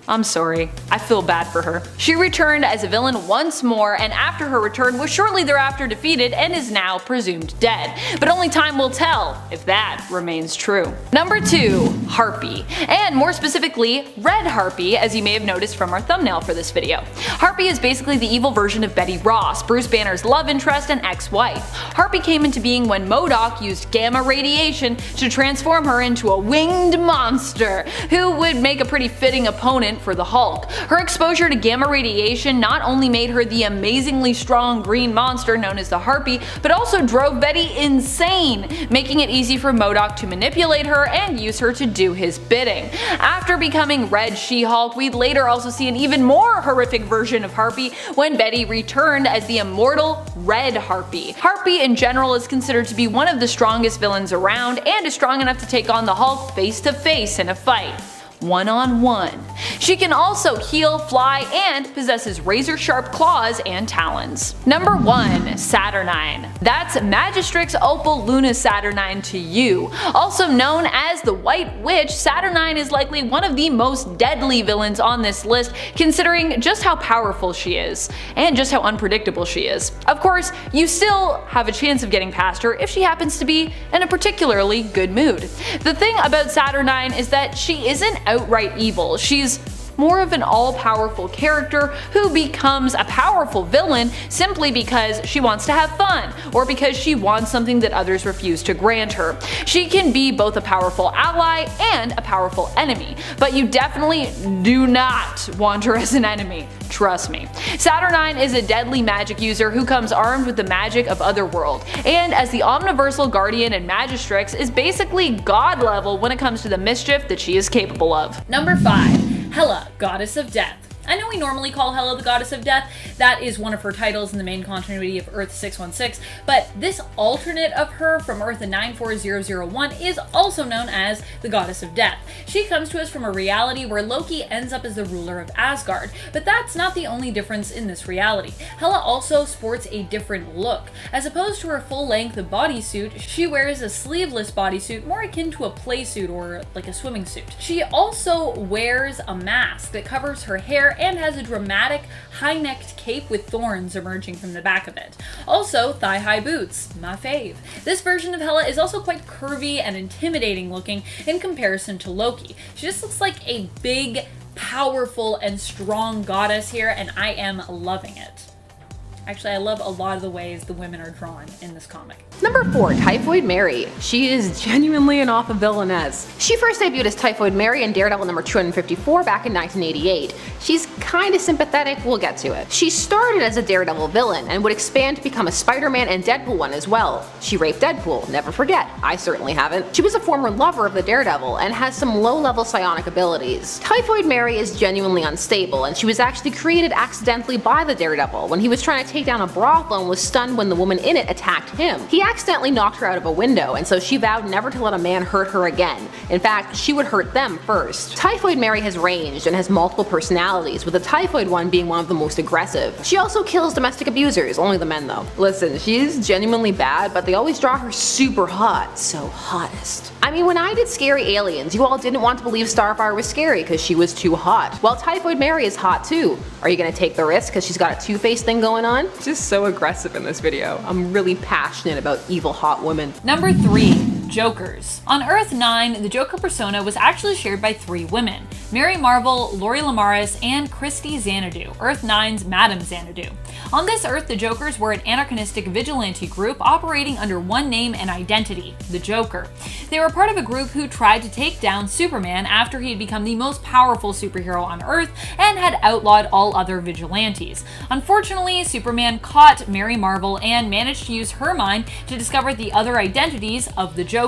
I'm sorry. I feel bad for her. She returned as a villain once more, and after her return was shortly thereafter defeated and is now presumed dead. But only time will tell if that remains true. Number 2. Harpy. And more specifically, Red Harpy, as you may have noticed from our thumbnail for this video. Harpy is basically the evil version of Betty Ross, Bruce Banner's love interest and ex-wife. Harpy came into being when MODOK used gamma radiation to transform her into a winged monster, who would make a pretty fitting opponent for the Hulk. Her exposure to gamma radiation not only made her the amazingly strong green monster known as the Harpy, but also drove Betty insane, making it easy for MODOK to manipulate her and use her to do his bidding. After becoming Red She-Hulk, we'd later also see an even more horrific version of Harpy when Betty returned as the immortal Red Harpy. Harpy in general is considered to be one of the strongest villains around and is strong enough to take on the Hulk face to face in a fight. One-on-one. She can also heal, fly, and possesses razor-sharp claws and talons. Number 1. Saturnine. That's Magistrix Opal Luna Saturnine to you. Also known as the White Witch, Saturnine is likely one of the most deadly villains on this list, considering just how powerful she is, and just how unpredictable she is. Of course, you still have a chance of getting past her if she happens to be in a particularly good mood. The thing about Saturnine is that she isn't outright evil. She's more of an all-powerful character who becomes a powerful villain simply because she wants to have fun, or because she wants something that others refuse to grant her. She can be both a powerful ally and a powerful enemy, but you definitely do not want her as an enemy. Trust me. Saturnine is a deadly magic user who comes armed with the magic of Otherworld, and as the Omniversal Guardian and Magistrix is basically god level when it comes to the mischief that she is capable of. Number 5. Hela, Goddess of Death. I know we normally call Hela the Goddess of Death, that is one of her titles in the main continuity of Earth 616, but this alternate of her from Earth 94001 is also known as the Goddess of Death. She comes to us from a reality where Loki ends up as the ruler of Asgard, but that's not the only difference in this reality. Hela also sports a different look. As opposed to her full-length bodysuit, she wears a sleeveless bodysuit more akin to a play suit or like a swimming suit. She also wears a mask that covers her hair and has a dramatic high-necked cape with thorns emerging from the back of it. Also, thigh-high boots, my fave. This version of Hela is also quite curvy and intimidating looking in comparison to Loki. She just looks like a big, powerful, and strong goddess here, and I am loving it. Actually, I love a lot of the ways the women are drawn in this comic. Number 4, Typhoid Mary. She is genuinely an off of Villainous. She first debuted as Typhoid Mary in Daredevil number 254 back in 1988. She's kinda sympathetic, we'll get to it. She started as a Daredevil villain and would expand to become a Spider-Man and Deadpool one as well. She raped Deadpool, never forget, I certainly haven't. She was a former lover of the Daredevil and has some low-level psionic abilities. Typhoid Mary is genuinely unstable, and she was actually created accidentally by the Daredevil when he was trying to take down a brothel and was stunned when the woman in it attacked him. He accidentally knocked her out of a window, and so she vowed never to let a man hurt her again. In fact, she would hurt them first. Typhoid Mary has range and has multiple personalities, with the typhoid one being one of the most aggressive. She also kills domestic abusers, only the men though. Listen, she's genuinely bad, but they always draw her super hot, so hottest. I mean, when I did Scary Aliens, you all didn't want to believe Starfire was scary because she was too hot. Well, Typhoid Mary is hot too. Are you gonna take the risk because she's got a two-faced thing going on? Just so aggressive in this video. I'm really passionate about evil hot women. Number 3. Jokers. On Earth 9, the Joker persona was actually shared by 3 women: Mary Marvel, Lori Lamaris, and Christy Xanadu, Earth 9's Madame Xanadu. On this Earth, the Jokers were an anachronistic vigilante group operating under one name and identity, the Joker. They were part of a group who tried to take down Superman after he had become the most powerful superhero on Earth and had outlawed all other vigilantes. Unfortunately, Superman caught Mary Marvel and managed to use her mind to discover the other identities of the Joker.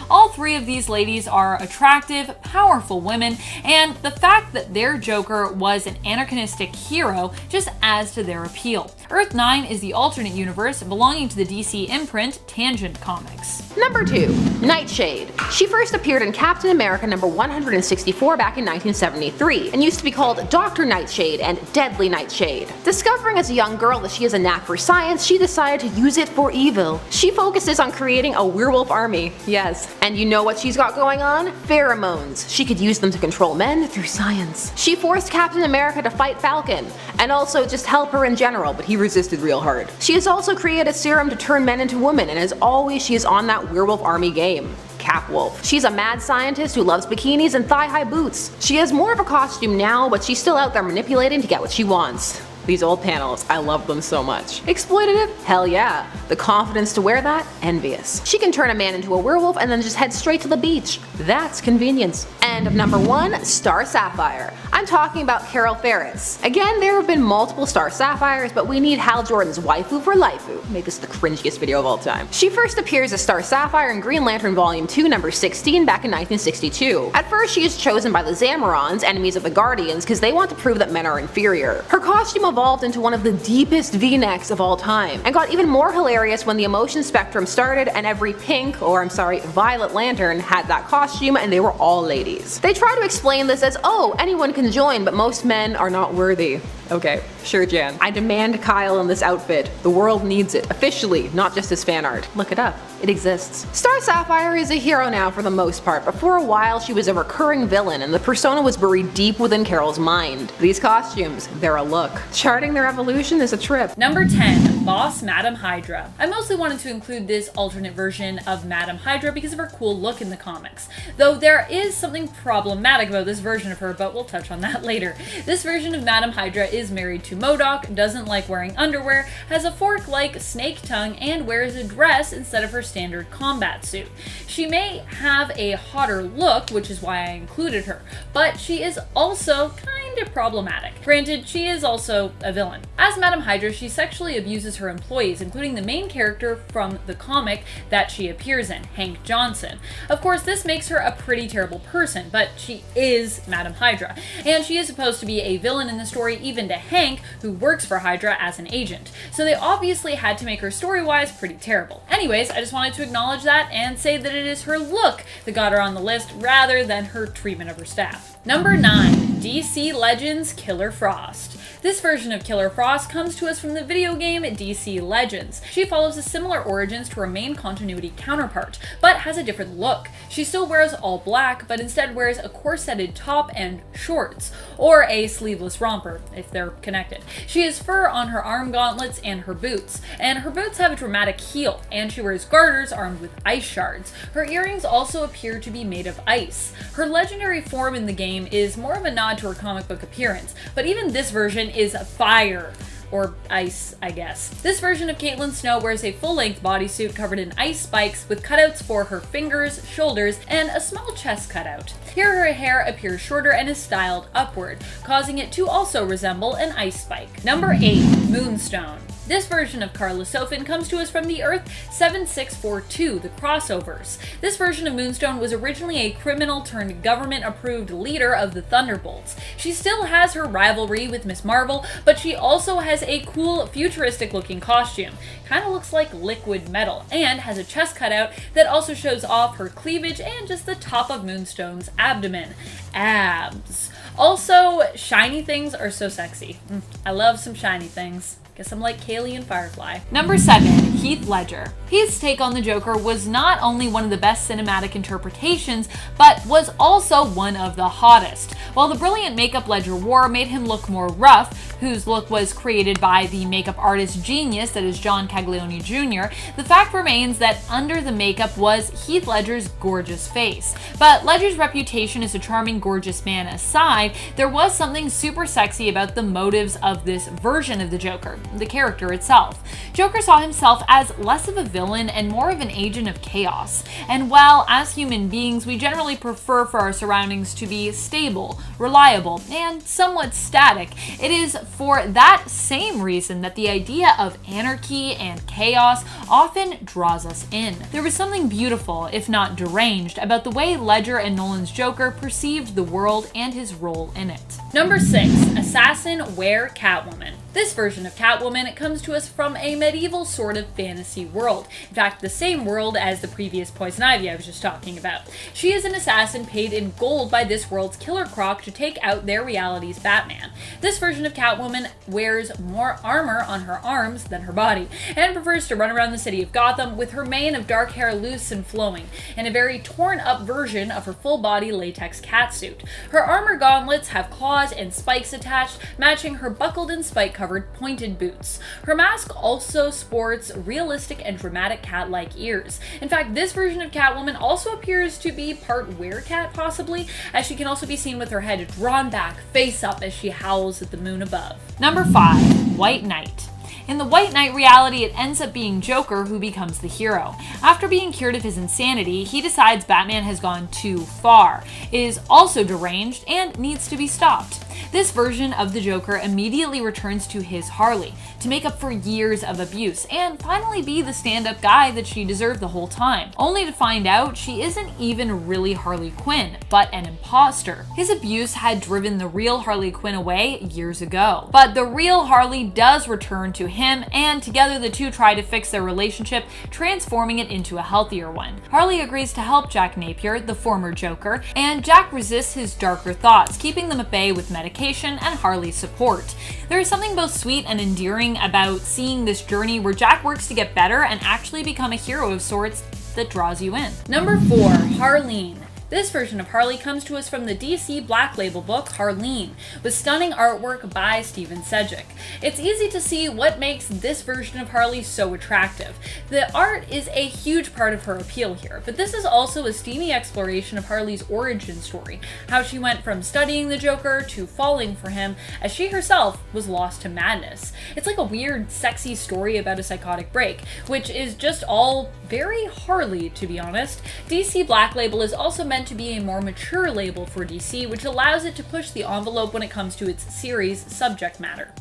All 3 of these ladies are attractive, powerful women, and the fact that their Joker was an anachronistic hero just adds to their appeal. Earth 9 is the alternate universe belonging to the DC imprint Tangent Comics. Number 2. Nightshade. She first appeared in Captain America number 164 back in 1973, and used to be called Dr. Nightshade and Deadly Nightshade. Discovering as a young girl that she has a knack for science, she decided to use it for evil. She focuses on creating a werewolf army, yes. And you know what she's got going on? Pheromones. She could use them to control men through science. She forced Captain America to fight Falcon, and also just help her in general, but he resisted real hard. She has also created a serum to turn men into women, and as always, she is on that werewolf army game. Capwolf. She's a mad scientist who loves bikinis and thigh-high boots. She has more of a costume now, but she's still out there manipulating to get what she wants. These old panels, I love them so much. Exploitative? Hell yeah. The confidence to wear that? Envious. She can turn a man into a werewolf and then just head straight to the beach. That's convenience. And number 1, Star Sapphire. I'm talking about Carol Ferris. Again, there have been multiple Star Sapphires, but we need Hal Jordan's waifu for lifeu. Make this the cringiest video of all time. She first appears as Star Sapphire in Green Lantern Volume 2, number 16 back in 1962. At first, she is chosen by the Zamorans, enemies of the Guardians, because they want to prove that men are inferior. Her costume evolved into one of the deepest V-necks of all time, and got even more hilarious when the emotion spectrum started and every pink, or I'm sorry, violet lantern had that costume and they were all ladies. They try to explain this as, oh, anyone can join, but most men are not worthy. Okay, sure Jan. I demand Kyle in this outfit. The world needs it. Officially, not just as fan art. Look it up. It exists. Star Sapphire is a hero now for the most part, but for a while she was a recurring villain and the persona was buried deep within Carol's mind. These costumes, they're a look. Charting their evolution is a trip. Number 10. Boss Madam Hydra. I mostly wanted to include this alternate version of Madam Hydra because of her cool look in the comics. Though there is something problematic about this version of her, but we'll touch on that later. This version of Madam Hydra is married to MODOK, doesn't like wearing underwear, has a fork-like snake tongue, and wears a dress instead of her standard combat suit. She may have a hotter look, which is why I included her, but she is also kind of problematic. Granted, she is also a villain. As Madam Hydra, she sexually abuses her employees, including the main character from the comic that she appears in, Hank Johnson. Of course, this makes her a pretty terrible person, but she is Madam Hydra, and she is supposed to be a villain in the story even to Hank, who works for Hydra as an agent. So they obviously had to make her story-wise pretty terrible. Anyways, I just wanted to acknowledge that and say that it is her look that got her on the list rather than her treatment of her staff. Number 9. DC Legends Killer Frost. This version of Killer Frost comes to us from the video game DC Legends. She follows a similar origins to her main continuity counterpart, but has a different look. She still wears all black, but instead wears a corseted top and shorts, or a sleeveless romper, if they're connected. She has fur on her arm gauntlets and her boots have a dramatic heel, and she wears garters armed with ice shards. Her earrings also appear to be made of ice. Her legendary form in the game is more of a nod to her comic book appearance, but even this version is fire. Or ice, I guess. This version of Caitlin Snow wears a full-length bodysuit covered in ice spikes with cutouts for her fingers, shoulders, and a small chest cutout. Here her hair appears shorter and is styled upward, causing it to also resemble an ice spike. Number 8. Moonstone. This version of Carla Sofin comes to us from the Earth 7642, the Crossovers. This version of Moonstone was originally a criminal turned government-approved leader of the Thunderbolts. She still has her rivalry with Ms. Marvel, but she also has a cool, futuristic-looking costume. Kinda looks like liquid metal, and has a chest cutout that also shows off her cleavage and just the top of Moonstone's abdomen. Abs. Also, shiny things are so sexy. I love some shiny things. Guess I'm like Kaylee and Firefly. Number 7. Heath Ledger. Heath's take on the Joker was not only one of the best cinematic interpretations, but was also one of the hottest. While the brilliant makeup Ledger wore made him look more rough, whose look was created by the makeup artist genius that is John Caglione Jr., the fact remains that under the makeup was Heath Ledger's gorgeous face. But Ledger's reputation as a charming, gorgeous man aside, there was something super sexy about the motives of this version of the Joker, the character itself. Joker saw himself as less of a villain and more of an agent of chaos. And while as human beings we generally prefer for our surroundings to be stable, reliable, and somewhat static, it is for that same reason that the idea of anarchy and chaos often draws us in. There was something beautiful, if not deranged, about the way Ledger and Nolan's Joker perceived the world and his role in it. Number 6. Assassin Wear Catwoman. This version of Catwoman comes to us from a medieval sort of fantasy world. In fact, the same world as the previous Poison Ivy I was just talking about. She is an assassin paid in gold by this world's Killer Croc to take out their reality's Batman. This version of Catwoman wears more armor on her arms than her body, and prefers to run around the city of Gotham with her mane of dark hair loose and flowing, and a very torn up version of her full body latex catsuit. Her armor gauntlets have claws and spikes attached, matching her buckled and spike-covered pointed boots. Her mask also sports realistic and dramatic cat-like ears. In fact, this version of Catwoman also appears to be part werecat possibly, as she can also be seen with her head drawn back, face up as she howls at the moon above. Number 5. White Knight. In the White Knight reality, it ends up being Joker who becomes the hero. After being cured of his insanity, he decides Batman has gone too far, is also deranged, and needs to be stopped. This version of the Joker immediately returns to his Harley to make up for years of abuse and finally be the stand-up guy that she deserved the whole time, only to find out she isn't even really Harley Quinn, but an imposter. His abuse had driven the real Harley Quinn away years ago, but the real Harley does return to him, and together the two try to fix their relationship, transforming it into a healthier one. Harley agrees to help Jack Napier, the former Joker, and Jack resists his darker thoughts, keeping them at bay with medication and Harley's support. There is something both sweet and endearing about seeing this journey where Jack works to get better and actually become a hero of sorts that draws you in. Number 4. Harleen. This version of Harley comes to us from the DC Black Label book Harleen, with stunning artwork by Stephen Sedgwick. It's easy to see what makes this version of Harley so attractive. The art is a huge part of her appeal here, but this is also a steamy exploration of Harley's origin story, how she went from studying the Joker to falling for him, as she herself was lost to madness. It's like a weird, sexy story about a psychotic break, which is just all very Harley, to be honest. DC Black Label is also meant to be a more mature label for DC, which allows it to push the envelope when it comes to its series subject matter.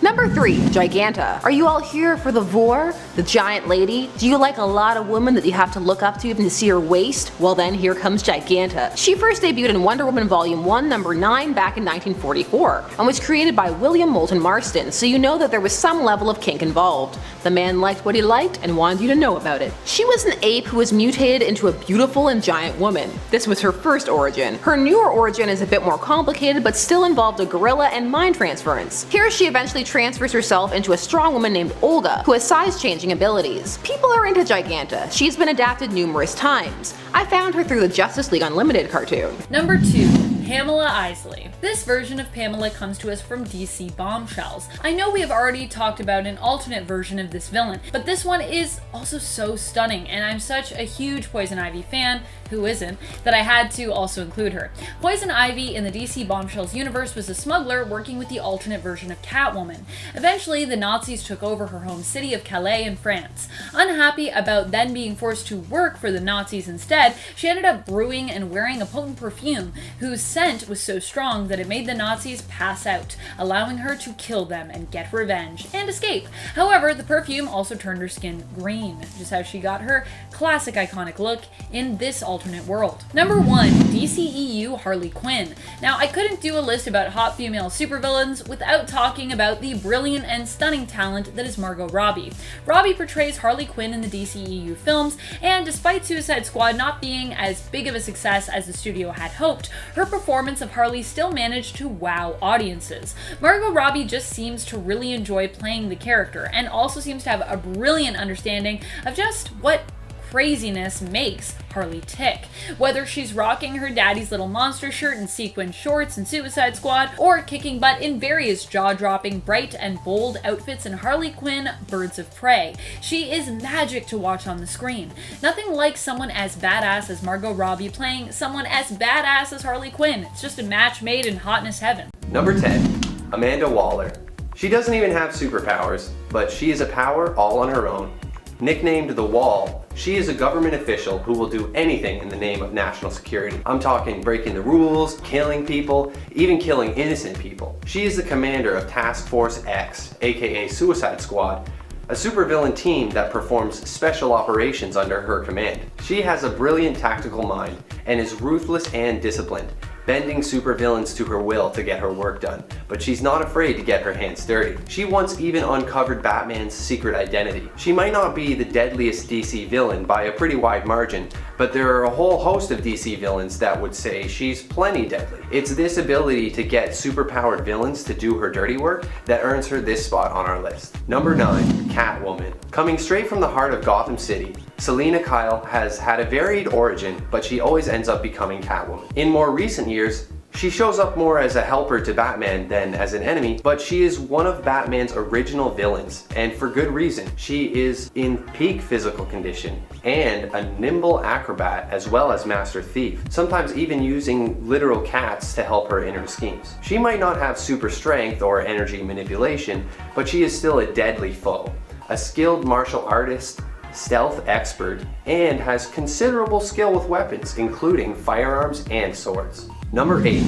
Number 3, Giganta. Are you all here for the Vor, the giant lady? Do you like a lot of women that you have to look up to even to see her waist? Well then, here comes Giganta. She first debuted in Wonder Woman Volume 1, number 9 back in 1944, and was created by William Moulton Marston, so you know that there was some level of kink involved. The man liked what he liked and wanted you to know about it. She was an ape who was mutated into a beautiful and giant woman. This was her first origin. Her newer origin is a bit more complicated, but still involved a gorilla and mind transference. Here she eventually transfers herself into a strong woman named Olga, who has size-changing abilities. People are into Giganta. She's been adapted numerous times. I found her through the Justice League Unlimited cartoon. Number 2. Pamela Isley. This version of Pamela comes to us from DC Bombshells. I know we have already talked about an alternate version of this villain, but this one is also so stunning, and I'm such a huge Poison Ivy fan, who isn't, that I had to also include her. Poison Ivy in the DC Bombshells universe was a smuggler working with the alternate version of Catwoman. Eventually, the Nazis took over her home city of Calais in France. Unhappy about then being forced to work for the Nazis instead, she ended up brewing and wearing a potent perfume whose scent was so strong that it made the Nazis pass out, allowing her to kill them and get revenge and escape. However, the perfume also turned her skin green, just how she got her classic iconic look in this alternate world. Number 1. DCEU Harley Quinn. Now, I couldn't do a list about hot female supervillains without talking about the brilliant and stunning talent that is Margot Robbie. Robbie portrays Harley Quinn in the DCEU films, and despite Suicide Squad not being as big of a success as the studio had hoped, her performance of Harley still managed to wow audiences. Margot Robbie just seems to really enjoy playing the character, and also seems to have a brilliant understanding of just what craziness makes Harley tick. Whether she's rocking her daddy's little monster shirt and sequin shorts in Suicide Squad, or kicking butt in various jaw-dropping, bright and bold outfits in Harley Quinn Birds of Prey, she is magic to watch on the screen. Nothing like someone as badass as Margot Robbie playing someone as badass as Harley Quinn. It's just a match made in hotness heaven. Number 10. Amanda Waller. She doesn't even have superpowers, but she is a power all on her own. Nicknamed the Wall, she is a government official who will do anything in the name of national security. I'm talking breaking the rules, killing people, even killing innocent people. She is the commander of Task Force X, aka Suicide Squad, a supervillain team that performs special operations under her command. She has a brilliant tactical mind and is ruthless and disciplined, bending supervillains to her will to get her work done, but she's not afraid to get her hands dirty. She once even uncovered Batman's secret identity. She might not be the deadliest DC villain by a pretty wide margin, but there are a whole host of DC villains that would say she's plenty deadly. It's this ability to get superpowered villains to do her dirty work that earns her this spot on our list. Number 9. Catwoman. Coming straight from the heart of Gotham City, Selina Kyle has had a varied origin, but she always ends up becoming Catwoman. In more recent years, she shows up more as a helper to Batman than as an enemy, but she is one of Batman's original villains, and for good reason. She is in peak physical condition and a nimble acrobat as well as master thief, sometimes even using literal cats to help her in her schemes. She might not have super strength or energy manipulation, but she is still a deadly foe, a skilled martial artist, stealth expert, and has considerable skill with weapons, including firearms and swords. Number 8.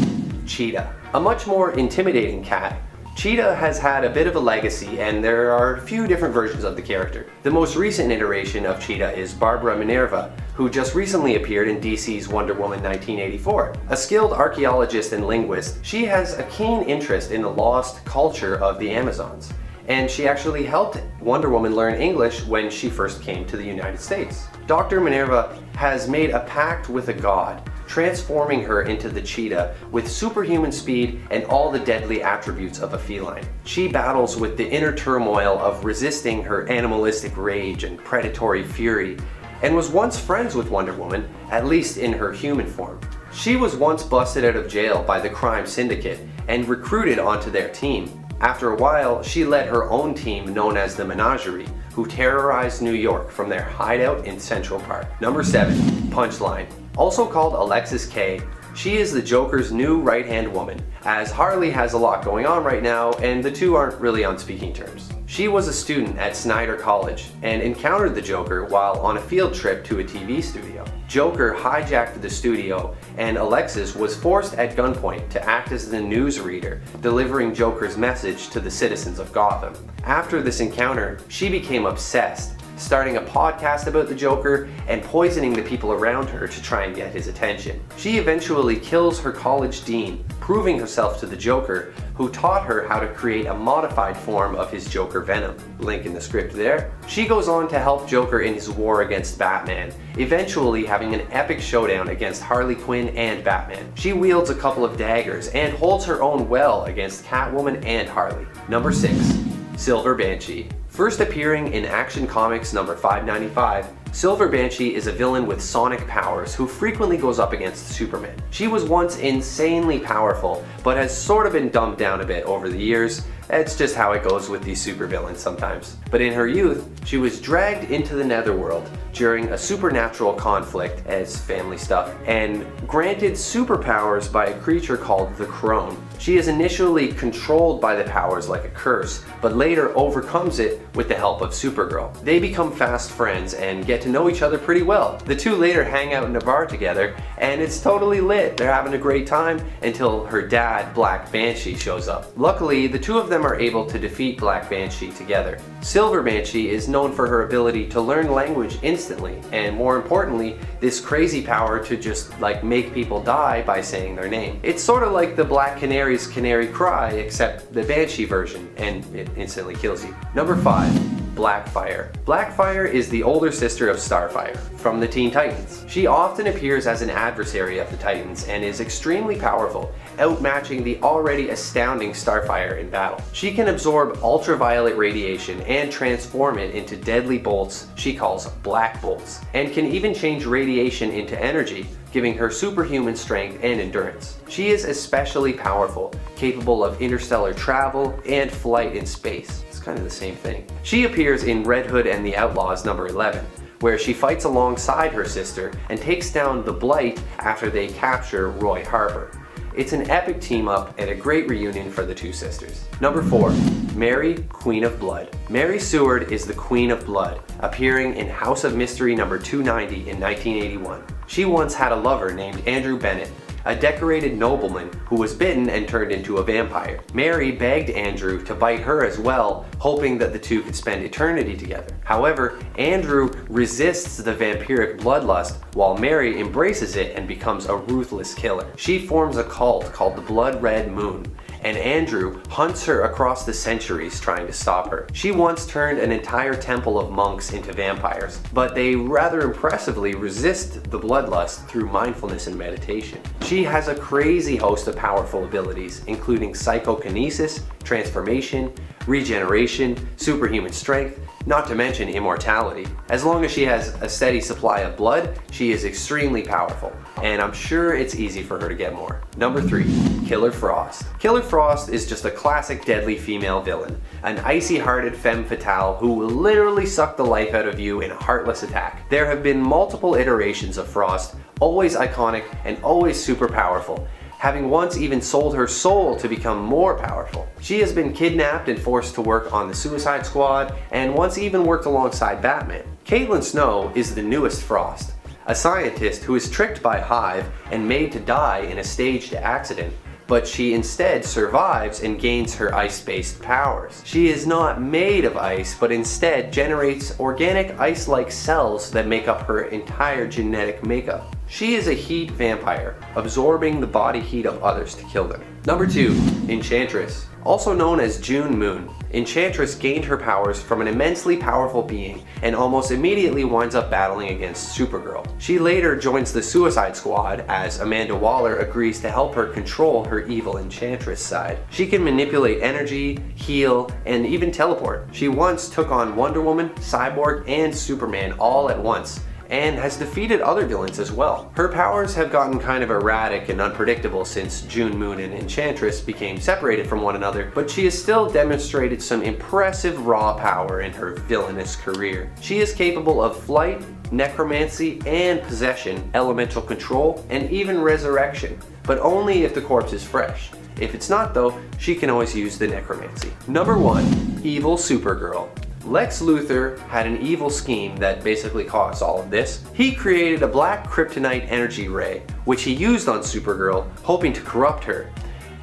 Cheetah. A much more intimidating cat, Cheetah has had a bit of a legacy, and there are a few different versions of the character. The most recent iteration of Cheetah is Barbara Minerva, who just recently appeared in DC's Wonder Woman 1984. A skilled archaeologist and linguist, she has a keen interest in the lost culture of the Amazons, and she actually helped Wonder Woman learn English when she first came to the United States. Dr. Minerva has made a pact with a god, transforming her into the cheetah with superhuman speed and all the deadly attributes of a feline. She battles with the inner turmoil of resisting her animalistic rage and predatory fury, and was once friends with Wonder Woman, at least in her human form. She was once busted out of jail by the crime syndicate and recruited onto their team. After a while, she led her own team known as the Menagerie, who terrorized New York from their hideout in Central Park. Number 7. Punchline. Also called Alexis K, she is the Joker's new right-hand woman, as Harley has a lot going on right now and the two aren't really on speaking terms. She was a student at Snyder College and encountered the Joker while on a field trip to a TV studio. Joker hijacked the studio and Alexis was forced at gunpoint to act as the newsreader, delivering Joker's message to the citizens of Gotham. After this encounter, she became obsessed, starting a podcast about the Joker and poisoning the people around her to try and get his attention. She eventually kills her college dean, proving herself to the Joker, who taught her how to create a modified form of his Joker venom. Link in the script there. She goes on to help Joker in his war against Batman, eventually having an epic showdown against Harley Quinn and Batman. She wields a couple of daggers and holds her own well against Catwoman and Harley. Number 6. Silver Banshee. First appearing in Action Comics number 595, Silver Banshee is a villain with sonic powers who frequently goes up against Superman. She was once insanely powerful, but has sort of been dumbed down a bit over the years. It's just how it goes with these supervillains sometimes. But in her youth, she was dragged into the netherworld during a supernatural conflict as family stuff, and granted superpowers by a creature called the Crone. She is initially controlled by the powers like a curse, but later overcomes it with the help of Supergirl. They become fast friends and get to know each other pretty well. The two later hang out in a bar together, and it's totally lit. They're having a great time until her dad, Black Banshee, shows up. Luckily, the two of them are able to defeat Black Banshee together. Silver Banshee is known for her ability to learn language instantly, and more importantly, this crazy power to just make people die by saying their name. It's sort of like the Black Canary's canary cry, except the Banshee version, and it instantly kills you. Number 5. Blackfire. Blackfire is the older sister of Starfire from the Teen Titans. She often appears as an adversary of the Titans and is extremely powerful, outmatching the already astounding Starfire in battle. She can absorb ultraviolet radiation and transform it into deadly bolts she calls black bolts, and can even change radiation into energy, giving her superhuman strength and endurance. She is especially powerful, capable of interstellar travel and flight in space. It's kind of the same thing. She appears in Red Hood and the Outlaws number 11, where she fights alongside her sister and takes down the Blight after they capture Roy Harper. It's an epic team up and a great reunion for the two sisters. Number 4. Mary, Queen of Blood. Mary Seward is the Queen of Blood, appearing in House of Mystery number 290 in 1981. She once had a lover named Andrew Bennett, a decorated nobleman who was bitten and turned into a vampire. Mary begged Andrew to bite her as well, hoping that the two could spend eternity together. However, Andrew resists the vampiric bloodlust while Mary embraces it and becomes a ruthless killer. She forms a cult called the Blood Red Moon, and Andrew hunts her across the centuries trying to stop her. She once turned an entire temple of monks into vampires, but they rather impressively resist the bloodlust through mindfulness and meditation. She has a crazy host of powerful abilities, including psychokinesis, transformation, regeneration, superhuman strength, not to mention immortality. As long as she has a steady supply of blood, she is extremely powerful, and I'm sure it's easy for her to get more. Number 3. Killer Frost. Killer Frost is just a classic deadly female villain, an icy-hearted femme fatale who will literally suck the life out of you in a heartless attack. There have been multiple iterations of Frost, always iconic and always super powerful, having once even sold her soul to become more powerful. She has been kidnapped and forced to work on the Suicide Squad, and once even worked alongside Batman. Caitlin Snow is the newest Frost, a scientist who is tricked by Hive and made to die in a staged accident, but she instead survives and gains her ice-based powers. She is not made of ice, but instead generates organic ice-like cells that make up her entire genetic makeup. She is a heat vampire, absorbing the body heat of others to kill them. Number 2. Enchantress. Also known as June Moon, Enchantress gained her powers from an immensely powerful being and almost immediately winds up battling against Supergirl. She later joins the Suicide Squad as Amanda Waller agrees to help her control her evil Enchantress side. She can manipulate energy, heal, and even teleport. She once took on Wonder Woman, Cyborg, and Superman all at once, and has defeated other villains as well. Her powers have gotten kind of erratic and unpredictable since June Moon and Enchantress became separated from one another, but she has still demonstrated some impressive raw power in her villainous career. She is capable of flight, necromancy, and possession, elemental control, and even resurrection, but only if the corpse is fresh. If it's not though, she can always use the necromancy. Number 1. Evil Supergirl. Lex Luthor had an evil scheme that basically caused all of this. He created a black kryptonite energy ray, which he used on Supergirl, hoping to corrupt her.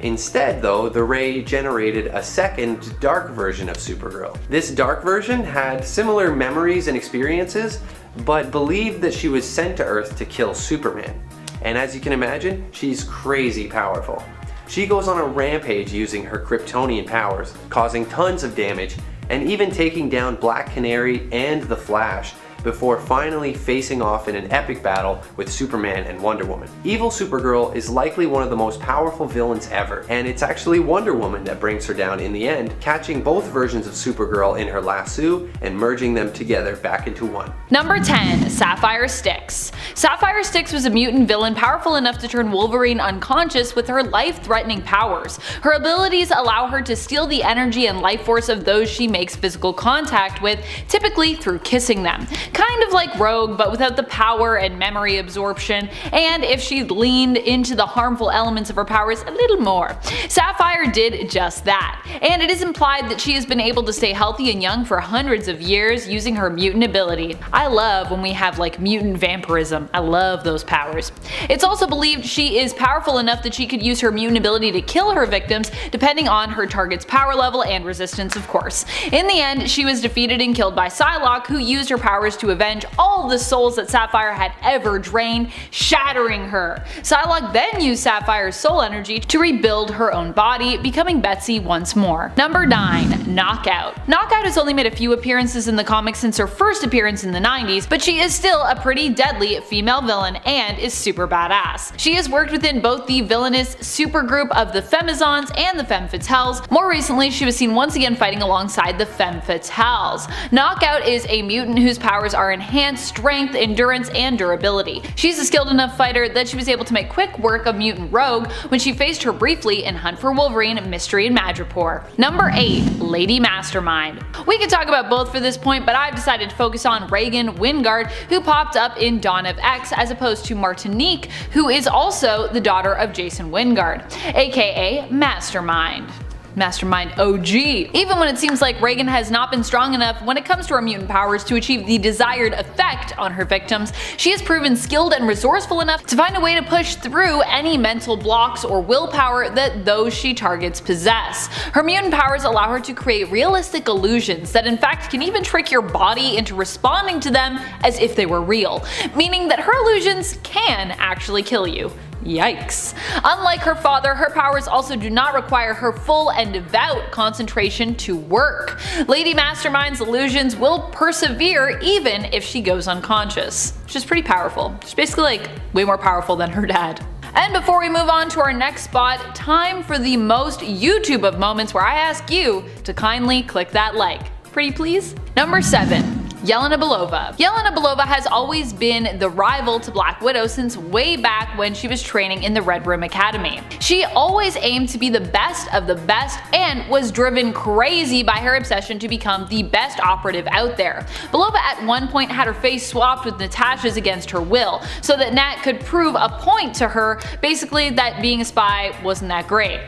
Instead though, the ray generated a second dark version of Supergirl. This dark version had similar memories and experiences, but believed that she was sent to Earth to kill Superman. And as you can imagine, she's crazy powerful. She goes on a rampage using her Kryptonian powers, causing tons of damage, and even taking down Black Canary and the Flash, before finally facing off in an epic battle with Superman and Wonder Woman. Evil Supergirl is likely one of the most powerful villains ever, and it's actually Wonder Woman that brings her down in the end, catching both versions of Supergirl in her lasso and merging them together back into one. Number 10. Sapphire Styx. Sapphire Styx was a mutant villain powerful enough to turn Wolverine unconscious with her life-threatening powers. Her abilities allow her to steal the energy and life force of those she makes physical contact with, typically through kissing them. Kind of like Rogue, but without the power and memory absorption, and if she leaned into the harmful elements of her powers a little more. Sapphire did just that, and it is implied that she has been able to stay healthy and young for hundreds of years using her mutant ability. I love when we have like mutant vampirism. I love those powers. It's also believed she is powerful enough that she could use her mutant ability to kill her victims depending on her target's power level and resistance, of course. In the end, she was defeated and killed by Psylocke, who used her powers to avenge all the souls that Sapphire had ever drained, shattering her. Psylocke then used Sapphire's soul energy to rebuild her own body, becoming Betsy once more. Number 9. Knockout. Knockout has only made a few appearances in the comics since her first appearance in the 90s, but she is still a pretty deadly female villain and is super badass. She has worked within both the Villainous supergroup of the Femizons and the Femme Fatales. More recently, she was seen once again fighting alongside the Femme Fatales. Knockout is a mutant whose powers are enhanced strength, endurance, and durability. She's a skilled enough fighter that she was able to make quick work of Mutant Rogue when she faced her briefly in Hunt for Wolverine, Mystery in Madripoor. Number 8. Lady Mastermind. We could talk about both for this point, but I've decided to focus on Regan Wingard, who popped up in Dawn of X, as opposed to Martinique, who is also the daughter of Jason Wingard, aka Mastermind. Mastermind OG. Even when it seems like Regan has not been strong enough when it comes to her mutant powers to achieve the desired effect on her victims, she has proven skilled and resourceful enough to find a way to push through any mental blocks or willpower that those she targets possess. Her mutant powers allow her to create realistic illusions that in fact can even trick your body into responding to them as if they were real, meaning that her illusions can actually kill you. Yikes. Unlike her father, her powers also do not require her full and devout concentration to work. Lady Mastermind's illusions will persevere even if she goes unconscious, which is pretty powerful. She's basically like way more powerful than her dad. And before we move on to our next spot, time for the most YouTube of moments where I ask you to kindly click that like. Pretty please? Number 7. Yelena Belova. Yelena Belova has always been the rival to Black Widow since way back when she was training in the Red Room Academy. She always aimed to be the best of the best and was driven crazy by her obsession to become the best operative out there. Belova at one point had her face swapped with Natasha's against her will, so that Nat could prove a point to her, basically that being a spy wasn't that great,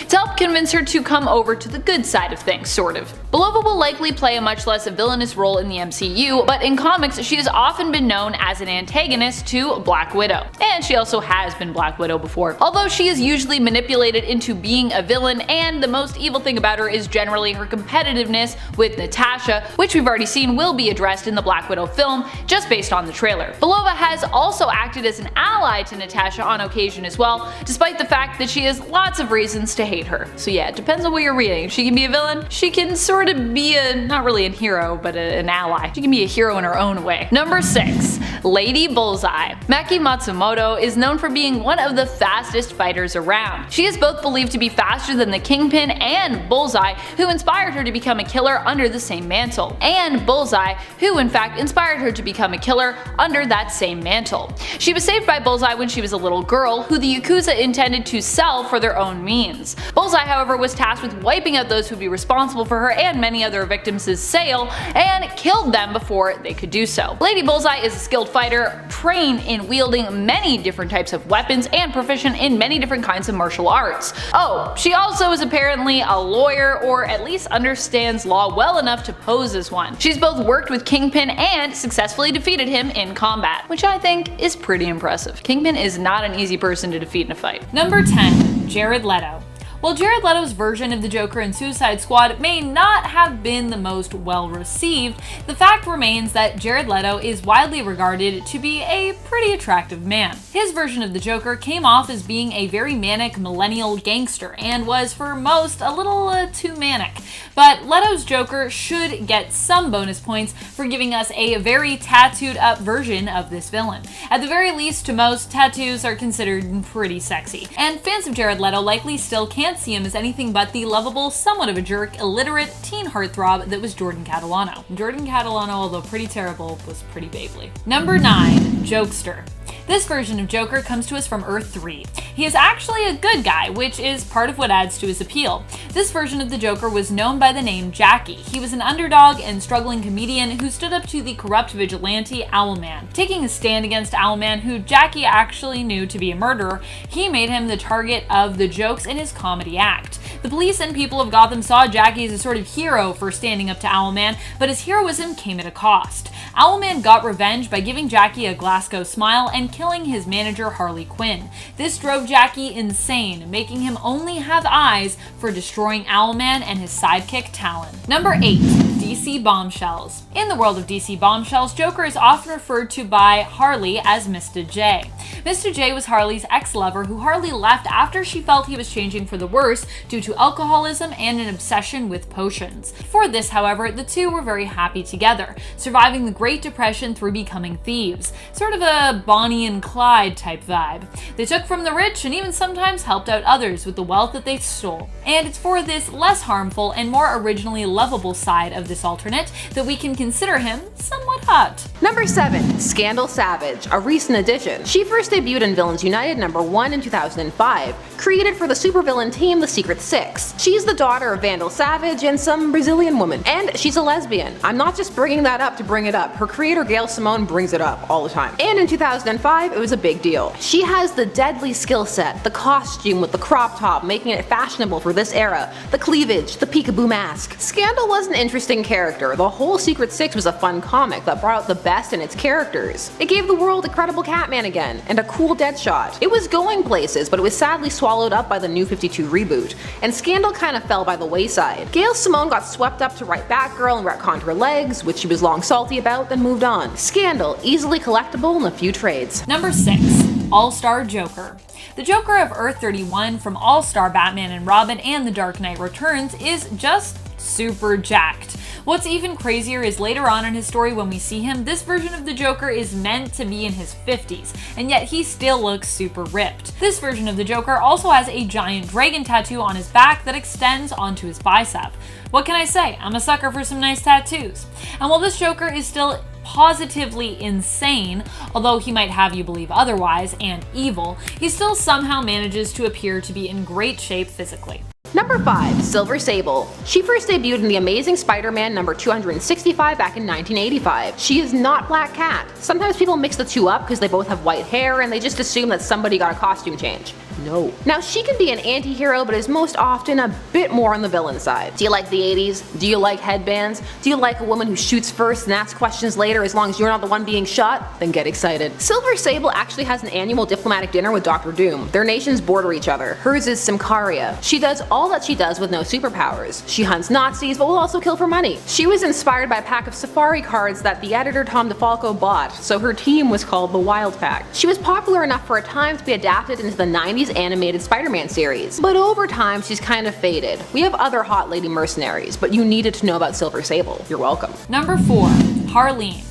to help convince her to come over to the good side of things, sort of. Belova will likely play a much less villainous role in the MCU, but in comics she has often been known as an antagonist to Black Widow. And she also has been Black Widow before. Although she is usually manipulated into being a villain, and the most evil thing about her is generally her competitiveness with Natasha, which we've already seen will be addressed in the Black Widow film, just based on the trailer. Belova has also acted as an ally to Natasha on occasion as well, despite the fact that she has lots of reasons to to hate her. So yeah, it depends on what you're reading. She can be a villain, she can sort of be not really a hero, but an ally. She can be a hero in her own way. Number 6. Lady Bullseye. Maki Matsumoto is known for being one of the fastest fighters around. She is both believed to be faster than the Kingpin and Bullseye, who inspired her to become a killer under the same mantle, and Bullseye, who in fact inspired her to become a killer under that same mantle. She was saved by Bullseye when she was a little girl, who the Yakuza intended to sell for their own means. Bullseye, however, was tasked with wiping out those who would be responsible for her and many other victims' sale, and killed them before they could do so. Lady Bullseye is a skilled fighter, trained in wielding many different types of weapons, and proficient in many different kinds of martial arts. Oh, she also is apparently a lawyer, or at least understands law well enough to pose as one. She's both worked with Kingpin and successfully defeated him in combat, which I think is pretty impressive. Kingpin is not an easy person to defeat in a fight. Number 10. Jared Leto. While Jared Leto's version of the Joker in Suicide Squad may not have been the most well received, the fact remains that Jared Leto is widely regarded to be a pretty attractive man. His version of the Joker came off as being a very manic millennial gangster and was for most a little too manic. But Leto's Joker should get some bonus points for giving us a very tattooed up version of this villain. At the very least, to most, tattoos are considered pretty sexy. And fans of Jared Leto likely still can't see him as anything but the lovable, somewhat of a jerk, illiterate teen heartthrob that was Jordan Catalano. Jordan Catalano, although pretty terrible, was pretty baby. Number 9. Jokester. This version of Joker comes to us from Earth 3. He is actually a good guy, which is part of what adds to his appeal. This version of the Joker was known by the name Jackie. He was an underdog and struggling comedian who stood up to the corrupt vigilante Owlman. Taking a stand against Owlman, who Jackie actually knew to be a murderer, he made him the target of the jokes in his comedy act. The police and people of Gotham saw Jackie as a sort of hero for standing up to Owlman, but his heroism came at a cost. Owlman got revenge by giving Jackie a Glasgow smile and killing his manager Harley Quinn. This drove Jackie insane, making him only have eyes for destroying Owlman and his sidekick Talon. Number 8. DC Bombshells. In the world of DC Bombshells, Joker is often referred to by Harley as Mr. J. Mr. J was Harley's ex-lover who Harley left after she felt he was changing for the worse due to alcoholism and an obsession with potions. For this, however, the two were very happy together, surviving the Great Depression through becoming thieves. Sort of a Bonnie and Clyde type vibe. They took from the rich and even sometimes helped out others with the wealth that they stole. And it's for this less harmful and more originally lovable side of this alternate that we can consider him somewhat hot. Number 7. Scandal Savage, a recent addition. She first debuted in Villains United #1 in 2005, created for the supervillain team The Secret Six. She's the daughter of Vandal Savage and some Brazilian woman, and she's a lesbian. I'm not just bringing that up to bring it up. Her creator Gail Simone brings it up all the time. And in 2005, it was a big deal. She has the deadly skill set, the costume with the crop top, making it fashionable for this era, the cleavage, the peekaboo mask. Scandal was an interesting character. The whole Secret Six was a fun comic that brought out the best in its characters. It gave the world a credible Catman again, and a cool Deadshot. It was going places, but it was sadly swallowed up by the New 52 reboot, and Scandal kind of fell by the wayside. Gail Simone got swept up to write Batgirl and retconned her legs, which she was long salty about, then moved on. Scandal, easily collectible in a few trades. Number 6. All-Star Joker. The Joker of Earth 31 from All-Star Batman and Robin and The Dark Knight Returns is just super jacked. What's even crazier is later on in his story when we see him, this version of the Joker is meant to be in his 50s, and yet he still looks super ripped. This version of the Joker also has a giant dragon tattoo on his back that extends onto his bicep. What can I say? I'm a sucker for some nice tattoos. And while this Joker is still positively insane, although he might have you believe otherwise, and evil, he still somehow manages to appear to be in great shape physically. Number 5. Silver Sable. She first debuted in The Amazing Spider-Man #265 back in 1985. She is not Black Cat. Sometimes people mix the two up because they both have white hair and they just assume that somebody got a costume change. No. Now she can be an anti-hero, but is most often a bit more on the villain side. Do you like the 80s? Do you like headbands? Do you like a woman who shoots first and asks questions later as long as you're not the one being shot? Then get excited. Silver Sable actually has an annual diplomatic dinner with Dr. Doom. Their nations border each other. Hers is Symkaria. She does all that she does with no superpowers. She hunts Nazis but will also kill for money. She was inspired by a pack of safari cards that the editor Tom DeFalco bought, so her team was called the Wild Pack. She was popular enough for a time to be adapted into the 90s Sony's animated Spider-Man series. But over time, she's kind of faded. We have other hot lady mercenaries, but you needed to know about Silver Sable. You're welcome. Number 4. Harleen.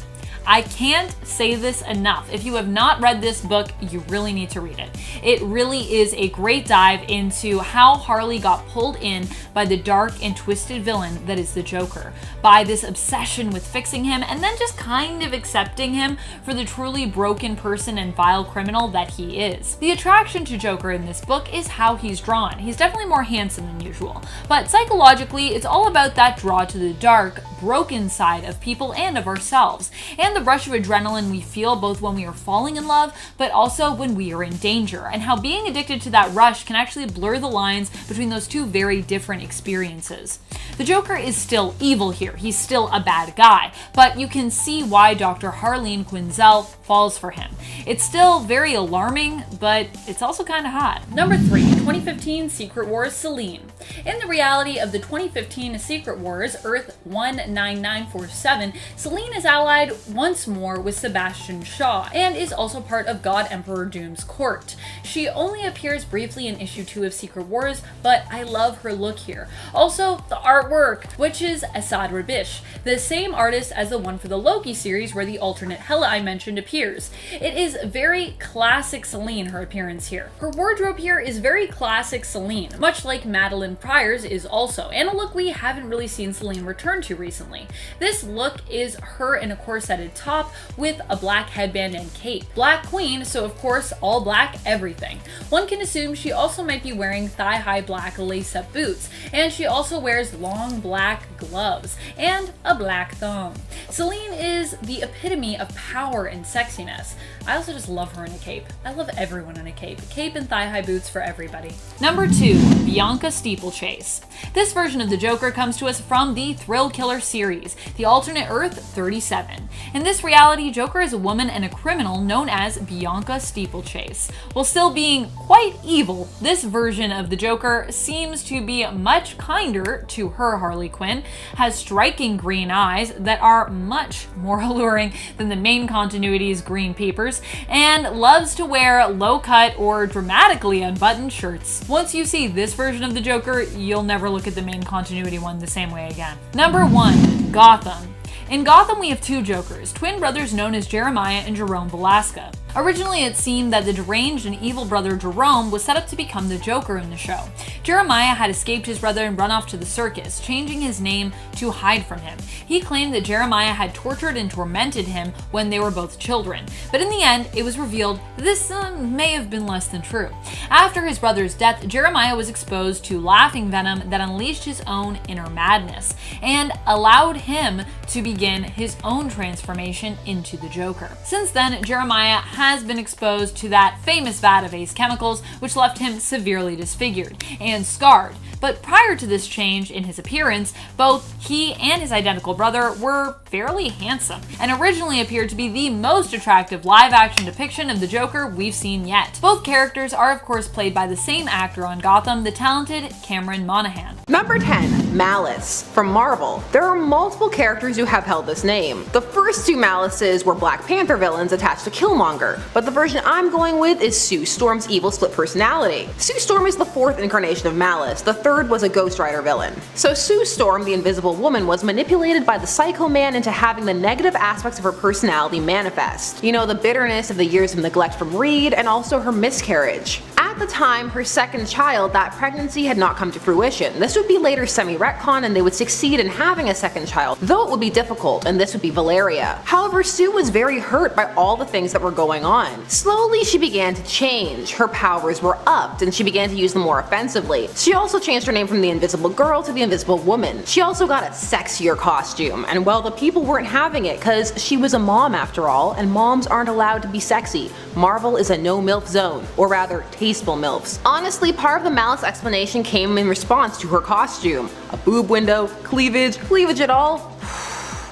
I can't say this enough. If you have not read this book, you really need to read it. It really is a great dive into how Harley got pulled in by the dark and twisted villain that is the Joker, by this obsession with fixing him and then just kind of accepting him for the truly broken person and vile criminal that he is. The attraction to Joker in this book is how he's drawn. He's definitely more handsome than usual, but psychologically it's all about that draw to the dark, broken side of people and of ourselves, and the rush of adrenaline we feel both when we are falling in love, but also when we are in danger, and how being addicted to that rush can actually blur the lines between those two very different experiences. The Joker is still evil here, he's still a bad guy, but you can see why Dr. Harleen Quinzel falls for him. It's still very alarming, but it's also kind of hot. Number 3, 2015 Secret Wars Selene. In the reality of the 2015 Secret Wars, Earth 19947, Selene is allied once more with Sebastian Shaw, and is also part of God Emperor Doom's court. She only appears briefly in issue 2 of Secret Wars, but I love her look here. Also, the artwork, which is Asad Rabish, the same artist as the one for the Loki series where the alternate Hela I mentioned appears. It is very classic Selene, her appearance here. Her wardrobe here is very classic Selene, much like Madeline Pryor's is also, and a look we haven't really seen Selene return to recently. This look is her in a corseted top with a black headband and cape. Black Queen, so of course all black everything. One can assume she also might be wearing thigh-high black lace-up boots, and she also wears long black gloves and a black thong. Selene is the epitome of power and sexiness. I also just love her in a cape. I love everyone in a cape. Cape and thigh-high boots for everybody. Number 2, Bianca Steeplechase. This version of the Joker comes to us from the Thrill Killer series, the alternate Earth 37. In this reality, Joker is a woman and a criminal known as Bianca Steeplechase. While still being quite evil, this version of the Joker seems to be much kinder to her Harley Quinn, has striking green eyes that are much more alluring than the main continuity's green peepers, and loves to wear low-cut or dramatically unbuttoned shirts. Once you see this version of the Joker, you'll never look at the main continuity one the same way again. Number 1, Gotham. In Gotham, we have 2 Jokers, twin brothers known as Jeremiah and Jerome Velasca. Originally, it seemed that the deranged and evil brother Jerome was set up to become the Joker in the show. Jeremiah had escaped his brother and run off to the circus, changing his name to hide from him. He claimed that Jeremiah had tortured and tormented him when they were both children, but in the end, it was revealed that this may have been less than true. After his brother's death, Jeremiah was exposed to laughing venom that unleashed his own inner madness, and allowed him to begin his own transformation into the Joker. Since then, Jeremiah has been exposed to that famous vat of Ace chemicals, which left him severely disfigured and scarred. But prior to this change in his appearance, both he and his identical brother were fairly handsome, and originally appeared to be the most attractive live-action depiction of the Joker we've seen yet. Both characters are of course played by the same actor on Gotham, the talented Cameron Monaghan. Number 10, Malice. From Marvel. There are multiple characters who have held this name. The first 2 Malices were Black Panther villains attached to Killmonger, but the version I'm going with is Sue Storm's evil split personality. Sue Storm is the 4th incarnation of Malice, the 3rd was a Ghost Rider villain. So Sue Storm, the Invisible Woman, was manipulated by the Psycho Man into having the negative aspects of her personality manifest. You know, the bitterness of the years of neglect from Reed, and also her miscarriage. At the time, her second child, that pregnancy had not come to fruition. This would be later semi-retcon and they would succeed in having a second child, though it would be difficult, and this would be Valeria. However, Sue was very hurt by all the things that were going on. Slowly, she began to change. Her powers were upped and she began to use them more offensively. She also changed her name from the Invisible Girl to the Invisible Woman. She also got a sexier costume, and well, the people weren't having it because she was a mom after all, and moms aren't allowed to be sexy. Marvel is a no-MILF zone, or rather, tasteful MILFs. Honestly, part of the Malice explanation came in response to her costume. A boob window, cleavage at all?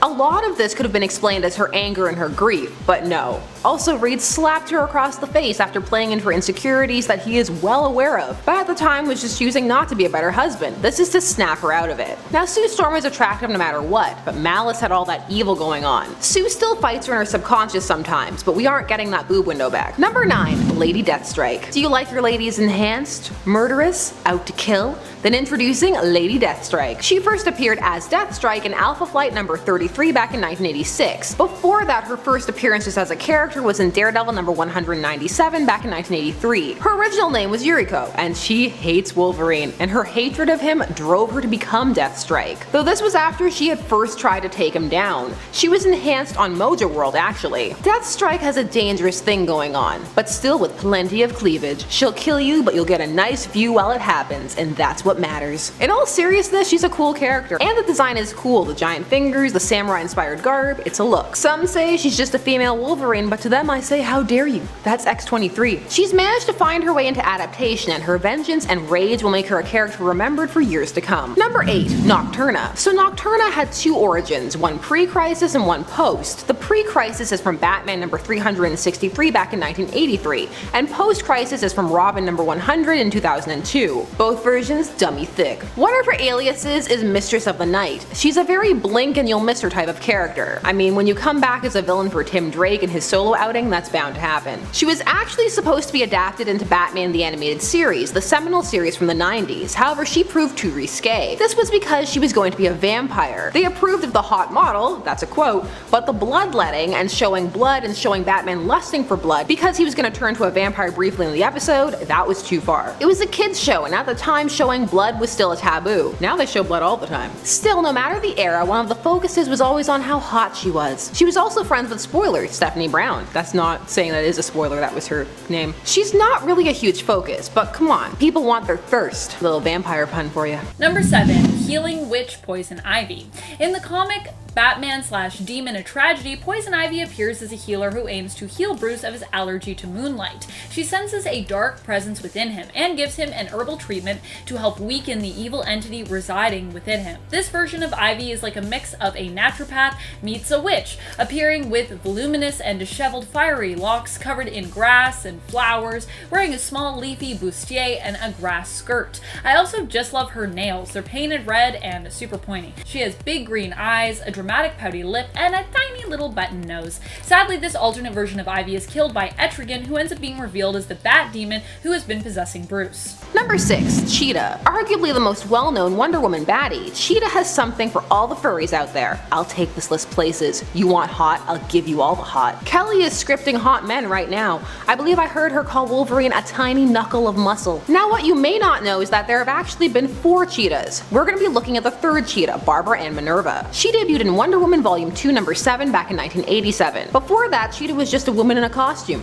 A lot of this could have been explained as her anger and her grief, but no. Also, Reed slapped her across the face after playing into her insecurities that he is well aware of, but at the time was just choosing not to be a better husband. This is to snap her out of it. Now, Sue Storm is attractive no matter what, but Malice had all that evil going on. Sue still fights her in her subconscious sometimes, but we aren't getting that boob window back. Number 9. Lady Deathstrike. Do you like your ladies enhanced, murderous, out to kill? Then introducing Lady Deathstrike. She first appeared as Deathstrike in Alpha Flight number 33 back in 1986. Before that, her first appearance just as a character was in Daredevil number 197 back in 1983. Her original name was Yuriko, and she hates Wolverine, and her hatred of him drove her to become Deathstrike. Though this was after she had first tried to take him down. She was enhanced on Mojo World actually. Deathstrike has a dangerous thing going on, but still with plenty of cleavage. She'll kill you, but you'll get a nice view while it happens, and that's what matters. In all seriousness, she's a cool character, and the design is cool. The giant fingers, the samurai inspired garb, it's a look. Some say she's just a female Wolverine, but to them I say how dare you, that's X-23. She's managed to find her way into adaptation, and her vengeance and rage will make her a character remembered for years to come. Number 8. Nocturna. So Nocturna had two origins, one pre-crisis and one post. The pre-crisis is from Batman number 363 back in 1983, and post-crisis is from Robin number 100 in 2002. Both versions dummy thick. One of her aliases is Mistress of the Night. She's a very blink and you'll miss her type of character. I mean, when you come back as a villain for Tim Drake in his solo outing, that's bound to happen. She was actually supposed to be adapted into Batman the Animated Series, the seminal series from the 90s. However, she proved too risque. This was because she was going to be a vampire. They approved of the hot model, that's a quote, but the bloodletting and showing blood and showing Batman lusting for blood because he was going to turn to a vampire briefly in the episode, that was too far. It was a kids show, and at the time showing blood was still a taboo. Now they show blood all the time. Still, no matter the era, one of the focuses was always on how hot she was. She was also friends with spoiler Stephanie Brown. That's not saying that is a spoiler, that was her name. She's not really a huge focus, but come on, people want their thirst. Little vampire pun for you. Number 7. Healing Witch Poison Ivy. In the comic Batman/Demon A Tragedy, Poison Ivy appears as a healer who aims to heal Bruce of his allergy to moonlight. She senses a dark presence within him and gives him an herbal treatment to help weaken the evil entity residing within him. This version of Ivy is like a mix of a naturopath meets a witch, appearing with voluminous and disheveled fiery locks covered in grass and flowers, wearing a small leafy bustier and a grass skirt. I also just love her nails. They're painted red and super pointy. She has big green eyes, a dramatic pouty lip, and a tiny little button nose. Sadly, this alternate version of Ivy is killed by Etrigan, who ends up being revealed as the Bat Demon who has been possessing Bruce. Number 6. Cheetah. Arguably the most well-known Wonder Woman baddie, Cheetah has something for all the furries out there. I'll take this list places. You want hot? I'll give you all the hot. Kelly is scripting hot men right now. I believe I heard her call Wolverine a tiny knuckle of muscle. Now what you may not know is that there have actually been 4 Cheetahs. We're going to be looking at the 3rd Cheetah, Barbara Ann Minerva. She debuted in Wonder Woman Volume 2 number 7 back in 1987. Before that, Cheetah was just a woman in a costume.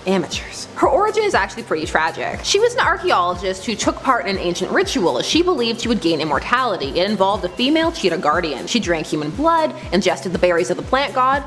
Amateurs. Her origin is actually pretty tragic. She was an archaeologist who took part in an ancient ritual as she believed she would gain immortality. It involved a female cheetah guardian. She drank human blood, ingested the berries of the plant god,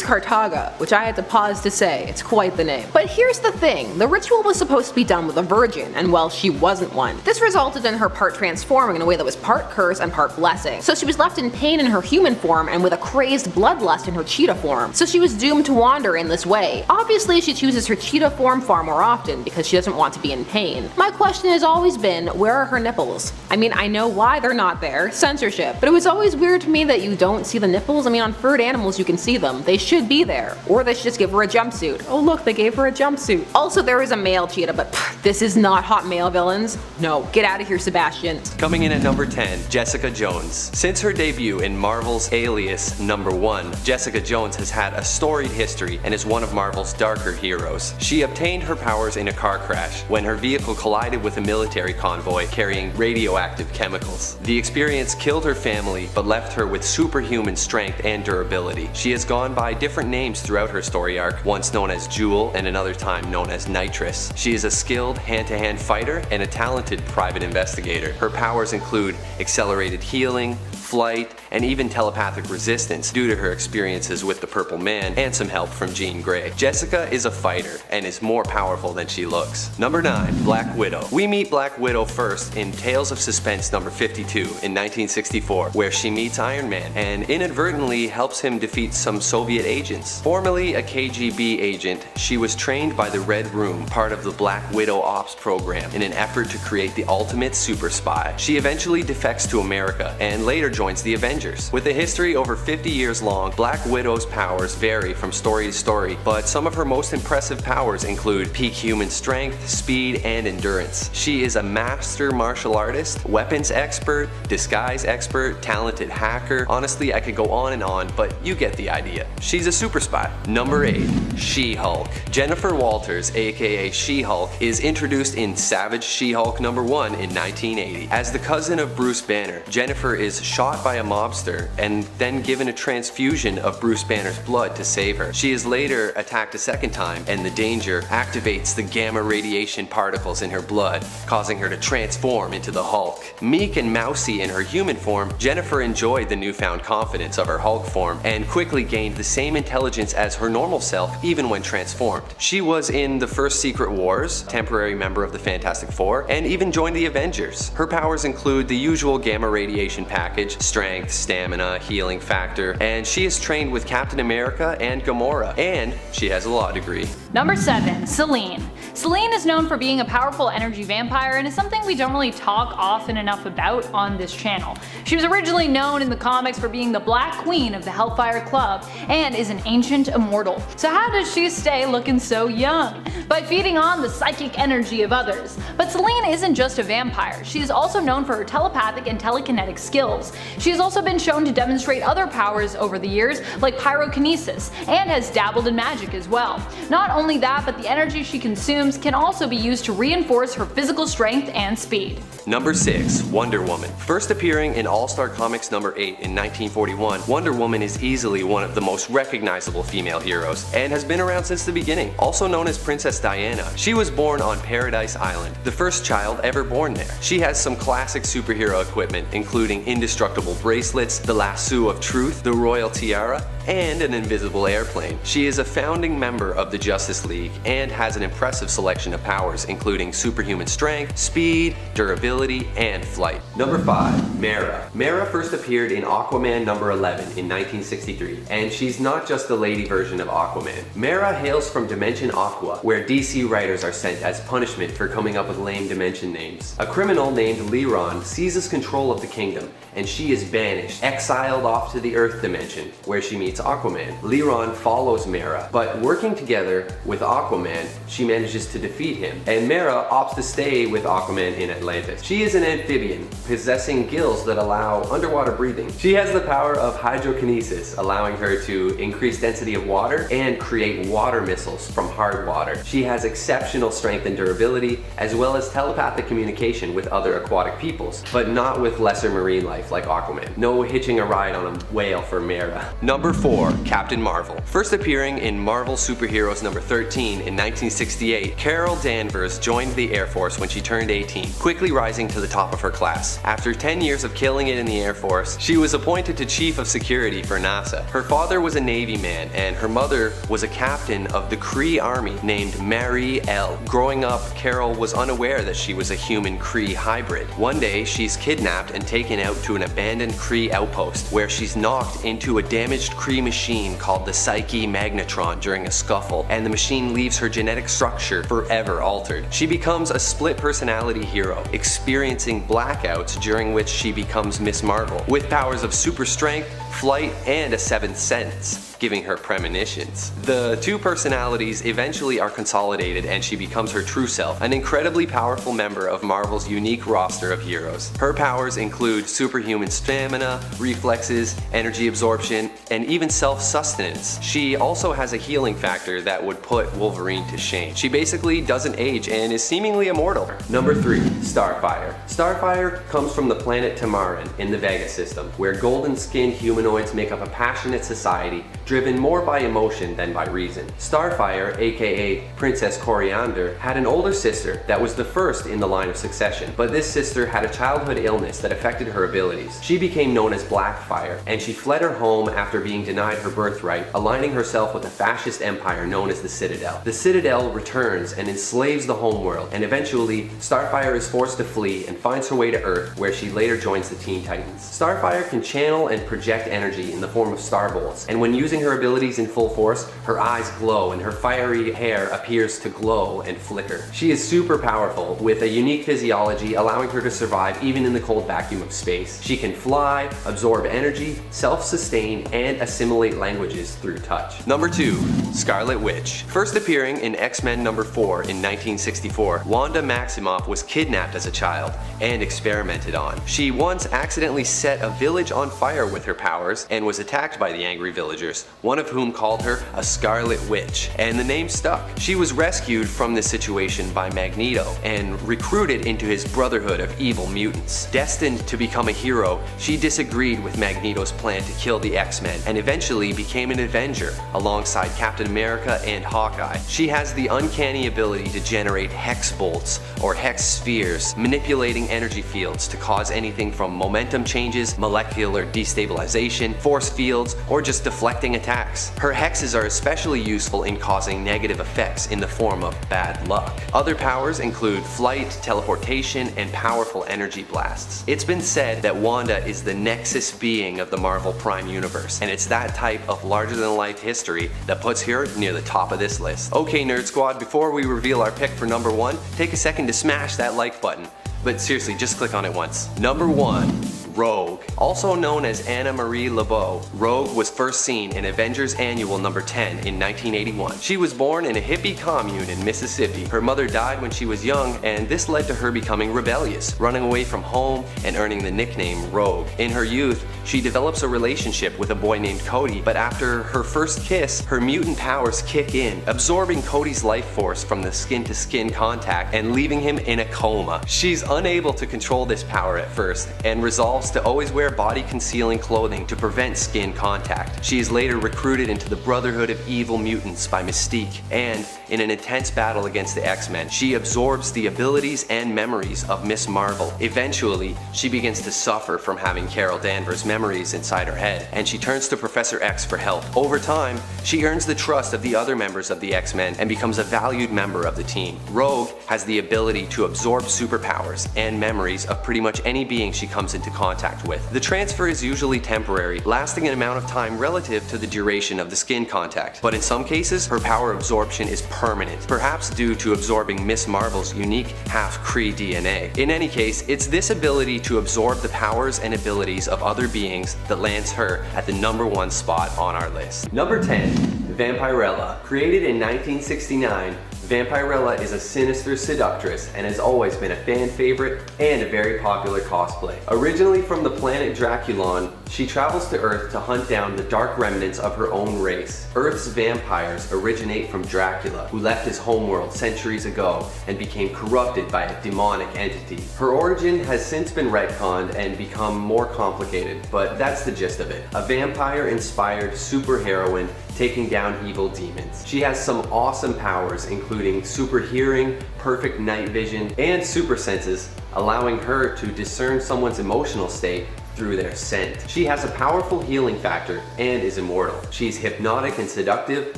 Cartaga, which I had to pause to say, it's quite the name. But here's the thing, the ritual was supposed to be done with a virgin, and well, she wasn't one. This resulted in her part transforming in a way that was part curse and part blessing. So she was left in pain in her human form and with a crazed bloodlust in her cheetah form. So she was doomed to wander in this way. Obviously, she chooses her cheetah form far more often because she doesn't want to be in pain. My question has always been, where are her nipples? I mean, I know why they're not there, censorship, but it was always weird to me that you don't see the nipples. I mean, on furred animals you can see them. They should be there. Or they should just give her a jumpsuit. Oh look, they gave her a jumpsuit. Also, there is a male cheetah, but this is not hot male villains. No, get out of here, Sebastian. Coming in at number 10, Jessica Jones. Since her debut in Marvel's Alias number 1, Jessica Jones has had a storied history and is one of Marvel's darker heroes. She obtained her powers in a car crash when her vehicle collided with a military convoy carrying radioactive chemicals. The experience killed her family but left her with superhuman strength and durability. She has gone by different names throughout her story arc, once known as Jewel and another time known as Nitrous. She is a skilled hand-to-hand fighter and a talented private investigator. Her powers include accelerated healing, flight, and even telepathic resistance due to her experiences with the Purple Man and some help from Jean Grey. Jessica is a fighter and is more powerful than she looks. Number 9. Black Widow. We meet Black Widow first in Tales of Suspense number 52 in 1964, where she meets Iron Man and inadvertently helps him defeat some Soviet agents. Formerly a KGB agent, she was trained by the Red Room, part of the Black Widow Ops program, in an effort to create the ultimate super spy. She eventually defects to America and later joins the Avengers. With a history over 50 years long, Black Widow's powers vary from story to story, but some of her most impressive powers include peak human strength, speed, and endurance. She is a master martial artist, weapons expert, disguise expert, talented hacker. Honestly, I could go on and on, but you get the idea. She's a super spy. Number 8. She-Hulk. Jennifer Walters, aka She-Hulk, is introduced in Savage She-Hulk number 1 in 1980. As the cousin of Bruce Banner, Jennifer is shot by a mobster and then given a transfusion of Bruce Banner's blood to save her. She is later attacked a second time, and the danger activates the gamma radiation particles in her blood, causing her to transform into the Hulk. Meek and mousy in her human form, Jennifer enjoyed the newfound confidence of her Hulk form and quickly gained the same intelligence as her normal self even when transformed. She was in the first Secret Wars, temporary member of the Fantastic Four, and even joined the Avengers. Her powers include the usual gamma radiation package, strength, stamina, healing factor, and she is trained with Captain America and Gamora, and she has a law degree. Number 7. Selene. Selene is known for being a powerful energy vampire and is something we don't really talk often enough about on this channel. She was originally known in the comics for being the Black Queen of the Hellfire Club and is an ancient immortal. So how does she stay looking so young? By feeding on the psychic energy of others. But Selene isn't just a vampire, she is also known for her telepathic and telekinetic skills. She has also been shown to demonstrate other powers over the years, like pyrokinesis, and has dabbled in magic as well. Not only that, but the energy she consumes can also be used to reinforce her physical strength and speed. Number 6. Wonder Woman. First appearing in All-Star Comics number 8 in 1941, Wonder Woman is easily one of the most recognizable female heroes and has been around since the beginning. Also known as Princess Diana, she was born on Paradise Island, the first child ever born there. She has some classic superhero equipment, including indestructible bracelets, the lasso of truth, the royal tiara, and an invisible airplane. She is a founding member of the Justice League and has an impressive selection of powers, including superhuman strength, speed, durability, and flight. Number 5. Mera. Mera first appeared in Aquaman number 11 in 1963, and she's not just the lady version of Aquaman. Mera hails from Dimension Aqua, where DC writers are sent as punishment for coming up with lame dimension names. A criminal named Liron seizes control of the kingdom, and she is banished, exiled off to the Earth dimension, where she meets Aquaman. Liron follows Mera, but working together with Aquaman, she manages to defeat him, and Mera opts to stay with Aquaman in Atlantis. She is an amphibian, possessing gills that allow underwater breathing. She has the power of hydrokinesis, allowing her to increase density of water and create water missiles from hard water. She has exceptional strength and durability, as well as telepathic communication with other aquatic peoples, but not with lesser marine life like Aquaman. No hitching a ride on a whale for Mera. Number 4. Captain Marvel. First appearing in Marvel Superheroes number 13 in 1968, Carol Danvers joined the Air Force when she turned 18, quickly rising to the top of her class. After 10 years of killing it in the Air Force, she was appointed to Chief of Security for NASA. Her father was a Navy man, and her mother was a captain of the Kree Army named Marie L. Growing up, Carol was unaware that she was a human-Kree hybrid. One day, she's kidnapped and taken out to an abandoned Kree outpost, where she's knocked into a damaged Kree machine called the Psyche Magnetron during a scuffle, and the machine leaves her genetic structure forever altered. She becomes a split personality hero, experiencing blackouts during which she becomes Miss Marvel, with powers of super strength, flight, and a seventh sense, giving her premonitions. The two personalities eventually are consolidated and she becomes her true self, an incredibly powerful member of Marvel's unique roster of heroes. Her powers include superhuman stamina, reflexes, energy absorption, and even self-sustenance. She also has a healing factor that would put Wolverine to shame. She basically doesn't age and is seemingly immortal. Number 3. Starfire. Starfire comes from the planet Tamaran in the Vega system, where golden-skinned humanoids make up a passionate society driven more by emotion than by reason. Starfire, aka Princess Coriander, had an older sister that was the first in the line of succession, but this sister had a childhood illness that affected her abilities. She became known as Blackfire, and she fled her home after being denied her birthright, aligning herself with a fascist empire known as the Citadel. The Citadel returns and enslaves the homeworld, and eventually Starfire is forced to flee and finds her way to Earth, where she later joins the Teen Titans. Starfire can channel and project energy in the form of star bolts, and when using her abilities in full force, her eyes glow and her fiery hair appears to glow and flicker. She is super powerful, with a unique physiology allowing her to survive even in the cold vacuum of space. She can fly, absorb energy, self-sustain, and assimilate languages through touch. Number 2. Scarlet Witch. First appearing in X-Men number 4 in 1964, Wanda Maximoff was kidnapped as a child and experimented on. She once accidentally set a village on fire with her powers and was attacked by the angry villagers, one of whom called her a Scarlet Witch, and the name stuck. She was rescued from this situation by Magneto and recruited into his brotherhood of evil mutants. Destined to become a hero, she disagreed with Magneto's plan to kill the X-Men and eventually became an Avenger alongside Captain America and Hawkeye. She has the uncanny ability to generate hex bolts or hex spheres, manipulating energy fields to cause anything from momentum changes, molecular destabilization, force fields, or just deflecting attacks. Her hexes are especially useful in causing negative effects in the form of bad luck. Other powers include flight, teleportation, and powerful energy blasts. It's been said that Wanda is the nexus being of the Marvel Prime Universe, and it's that type of larger-than-life history that puts her near the top of this list. Okay, Nerd Squad, before we reveal our pick for number 1, take a second to smash that like button. But seriously, just click on it once. Number 1. Rogue. Also known as Anna Marie Laveau, Rogue was first seen in Avengers Annual number 10 in 1981. She was born in a hippie commune in Mississippi. Her mother died when she was young, and this led to her becoming rebellious, running away from home and earning the nickname Rogue. In her youth, she develops a relationship with a boy named Cody, but after her first kiss, her mutant powers kick in, absorbing Cody's life force from the skin-to-skin contact and leaving him in a coma. She's unable to control this power at first and resolves to always wear body-concealing clothing to prevent skin contact. She is later recruited into the Brotherhood of Evil Mutants by Mystique, and in an intense battle against the X-Men, she absorbs the abilities and memories of Miss Marvel. Eventually, she begins to suffer from having Carol Danvers' memories inside her head, and she turns to Professor X for help. Over time, she earns the trust of the other members of the X-Men and becomes a valued member of the team. Rogue has the ability to absorb superpowers and memories of pretty much any being she comes into contact with. The transfer is usually temporary, lasting an amount of time relative to the duration of the skin contact, but in some cases, her power absorption is permanent, perhaps due to absorbing Miss Marvel's unique half-Kree DNA. In any case, it's this ability to absorb the powers and abilities of other beings that lands her at the number 1 spot on our list. Number 10. Vampirella. Created in 1969, Vampirella is a sinister seductress and has always been a fan favorite and a very popular cosplay. Originally from the planet Draculon, she travels to Earth to hunt down the dark remnants of her own race. Earth's vampires originate from Dracula, who left his homeworld centuries ago and became corrupted by a demonic entity. Her origin has since been retconned and become more complicated, but that's the gist of it. A vampire-inspired superheroine taking down evil demons. She has some awesome powers, including super hearing, perfect night vision, and super senses, allowing her to discern someone's emotional state through their scent. She has a powerful healing factor and is immortal. She's hypnotic and seductive,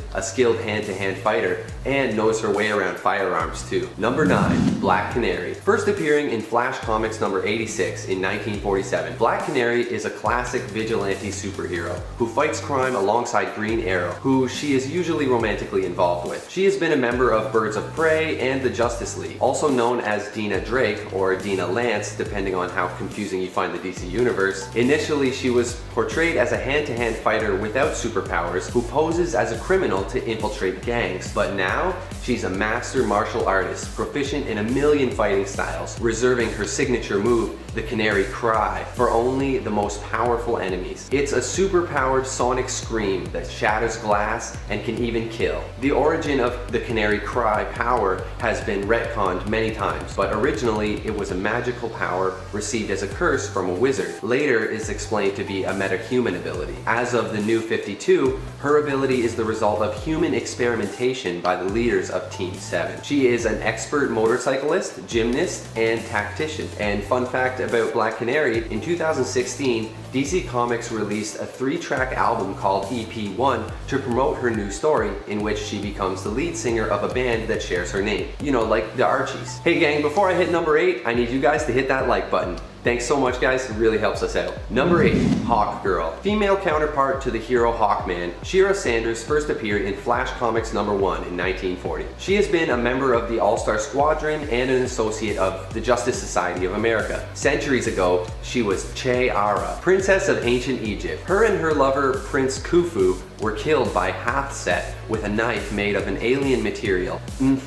a skilled hand-to-hand fighter, and knows her way around firearms too. Number 9. Black Canary. First appearing in Flash Comics number 86 in 1947, Black Canary is a classic vigilante superhero who fights crime alongside Green Arrow, who she is usually romantically involved with. She has been a member of Birds of Prey and the Justice League, also known as Dina Drake or Dina Lance, depending on how confusing you find the DC universe. Initially, she was portrayed as a hand-to-hand fighter without superpowers who poses as a criminal to infiltrate gangs, but now she's a master martial artist, proficient in a million fighting styles, reserving her signature move, the Canary Cry, for only the most powerful enemies. It's a super-powered sonic scream that shatters glass and can even kill. The origin of the Canary Cry power has been retconned many times, but originally it was a magical power received as a curse from a wizard. later is explained to be a metahuman ability. As of the New 52, her ability is the result of human experimentation by the leaders of Team 7. She is an expert motorcyclist, gymnast, and tactician. And fun fact about Black Canary, in 2016, DC Comics released a 3-track album called EP1 to promote her new story, in which she becomes the lead singer of a band that shares her name. You know, like the Archies. Hey gang, before I hit number 8, I need you guys to hit that like button. Thanks so much guys, it really helps us out. Number 8, Hawkgirl. Female counterpart to the hero Hawkman, Shira Sanders first appeared in Flash Comics #1 in 1940. She has been a member of the All-Star Squadron and an associate of the Justice Society of America. Centuries ago, she was Che-Ara, princess of ancient Egypt. Her and her lover, Prince Khufu, were killed by Hathset with a knife made of an alien material,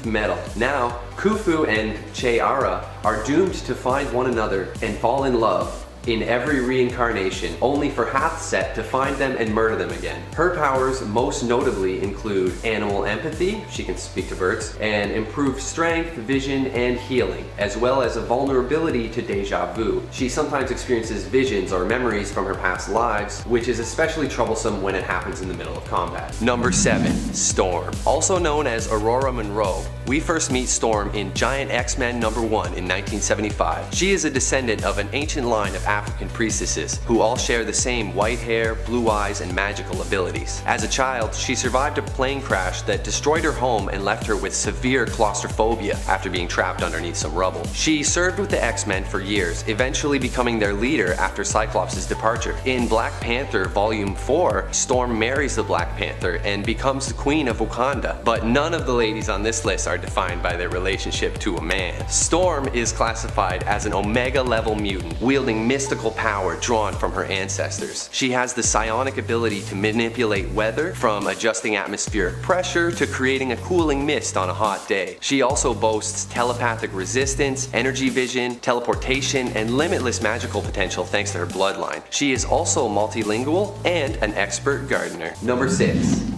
metal. Now, Khufu and Che-Ara are doomed to find one another and fall in love in every reincarnation, only for Hathset to find them and murder them again. Her powers most notably include animal empathy, she can speak to birds, and improved strength, vision, and healing, as well as a vulnerability to deja vu. She sometimes experiences visions or memories from her past lives, which is especially troublesome when it happens in the middle of combat. Number 7, Storm. Also known as Aurora Monroe, we first meet Storm in Giant X-Men #1 in 1975. She is a descendant of an ancient line of African priestesses who all share the same white hair, blue eyes, and magical abilities. As a child, she survived a plane crash that destroyed her home and left her with severe claustrophobia after being trapped underneath some rubble. She served with the X-Men for years, eventually becoming their leader after Cyclops' departure. In Black Panther Volume 4, Storm marries the Black Panther and becomes the Queen of Wakanda, but none of the ladies on this list are defined by their relationship to a man. Storm is classified as an Omega level mutant, wielding mystical power drawn from her ancestors. She has the psionic ability to manipulate weather, from adjusting atmospheric pressure to creating a cooling mist on a hot day. She also boasts telepathic resistance, energy vision, teleportation, and limitless magical potential thanks to her bloodline. She is also multilingual and an expert gardener. Number 6.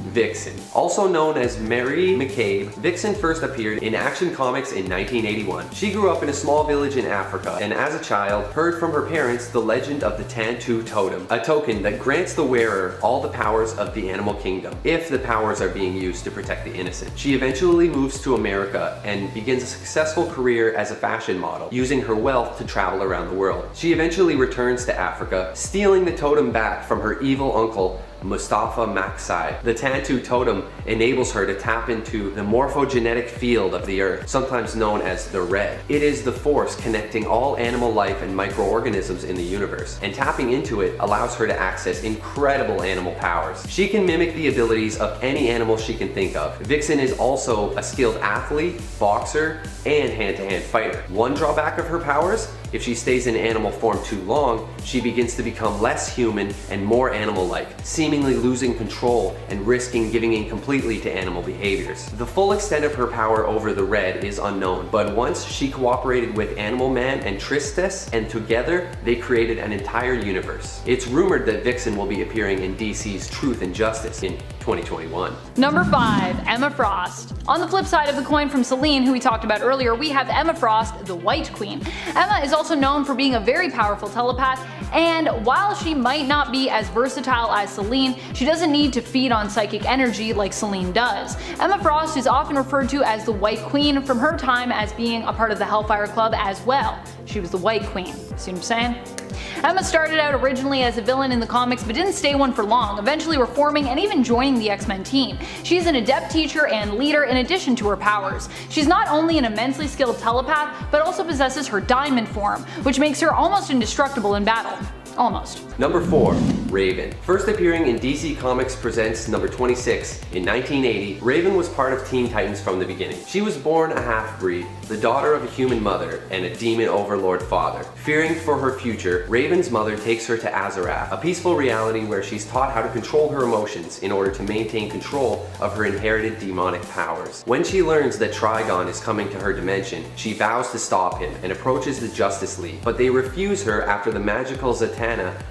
Vixen. Also known as Mary McCabe, Vixen first appeared in Action Comics in 1981. She grew up in a small village in Africa, and as a child, heard from her parents the legend of the Tantu Totem, a token that grants the wearer all the powers of the animal kingdom, if the powers are being used to protect the innocent. She eventually moves to America and begins a successful career as a fashion model, using her wealth to travel around the world. She eventually returns to Africa, stealing the totem back from her evil uncle, Mustafa Maksai. The Tantu Totem enables her to tap into the morphogenetic field of the earth, sometimes known as the Red. It is the force connecting all animal life and microorganisms in the universe, and tapping into it allows her to access incredible animal powers. She can mimic the abilities of any animal she can think of. Vixen is also a skilled athlete, boxer, and hand-to-hand fighter. One drawback of her powers: if she stays in animal form too long, she begins to become less human and more animal-like, seemingly losing control and risking giving in completely to animal behaviors. The full extent of her power over the Red is unknown, but once she cooperated with Animal Man and Tristes, and together they created an entire universe. It's rumored that Vixen will be appearing in DC's Truth and Justice in 2021. Number 5, Emma Frost. On the flip side of the coin from Selene, who we talked about earlier, we have Emma Frost, the White Queen. Emma is also known for being a very powerful telepath, and while she might not be as versatile as Selene, she doesn't need to feed on psychic energy like Selene does. Emma Frost is often referred to as the White Queen from her time as being a part of the Hellfire Club as well. She was the White Queen. See what I'm saying? Emma started out originally as a villain in the comics but didn't stay one for long, eventually reforming and even joining the X-Men team. She's an adept teacher and leader in addition to her powers. She's not only an immensely skilled telepath, but also possesses her diamond form, which makes her almost indestructible in battle. Almost. Number 4, Raven. First appearing in DC Comics Presents number 26 in 1980, Raven was part of Teen Titans from the beginning. She was born a half-breed, the daughter of a human mother and a demon overlord father. Fearing for her future, Raven's mother takes her to Azarath, a peaceful reality where she's taught how to control her emotions in order to maintain control of her inherited demonic powers. When she learns that Trigon is coming to her dimension, she vows to stop him and approaches the Justice League, but they refuse her after the magical Zatanna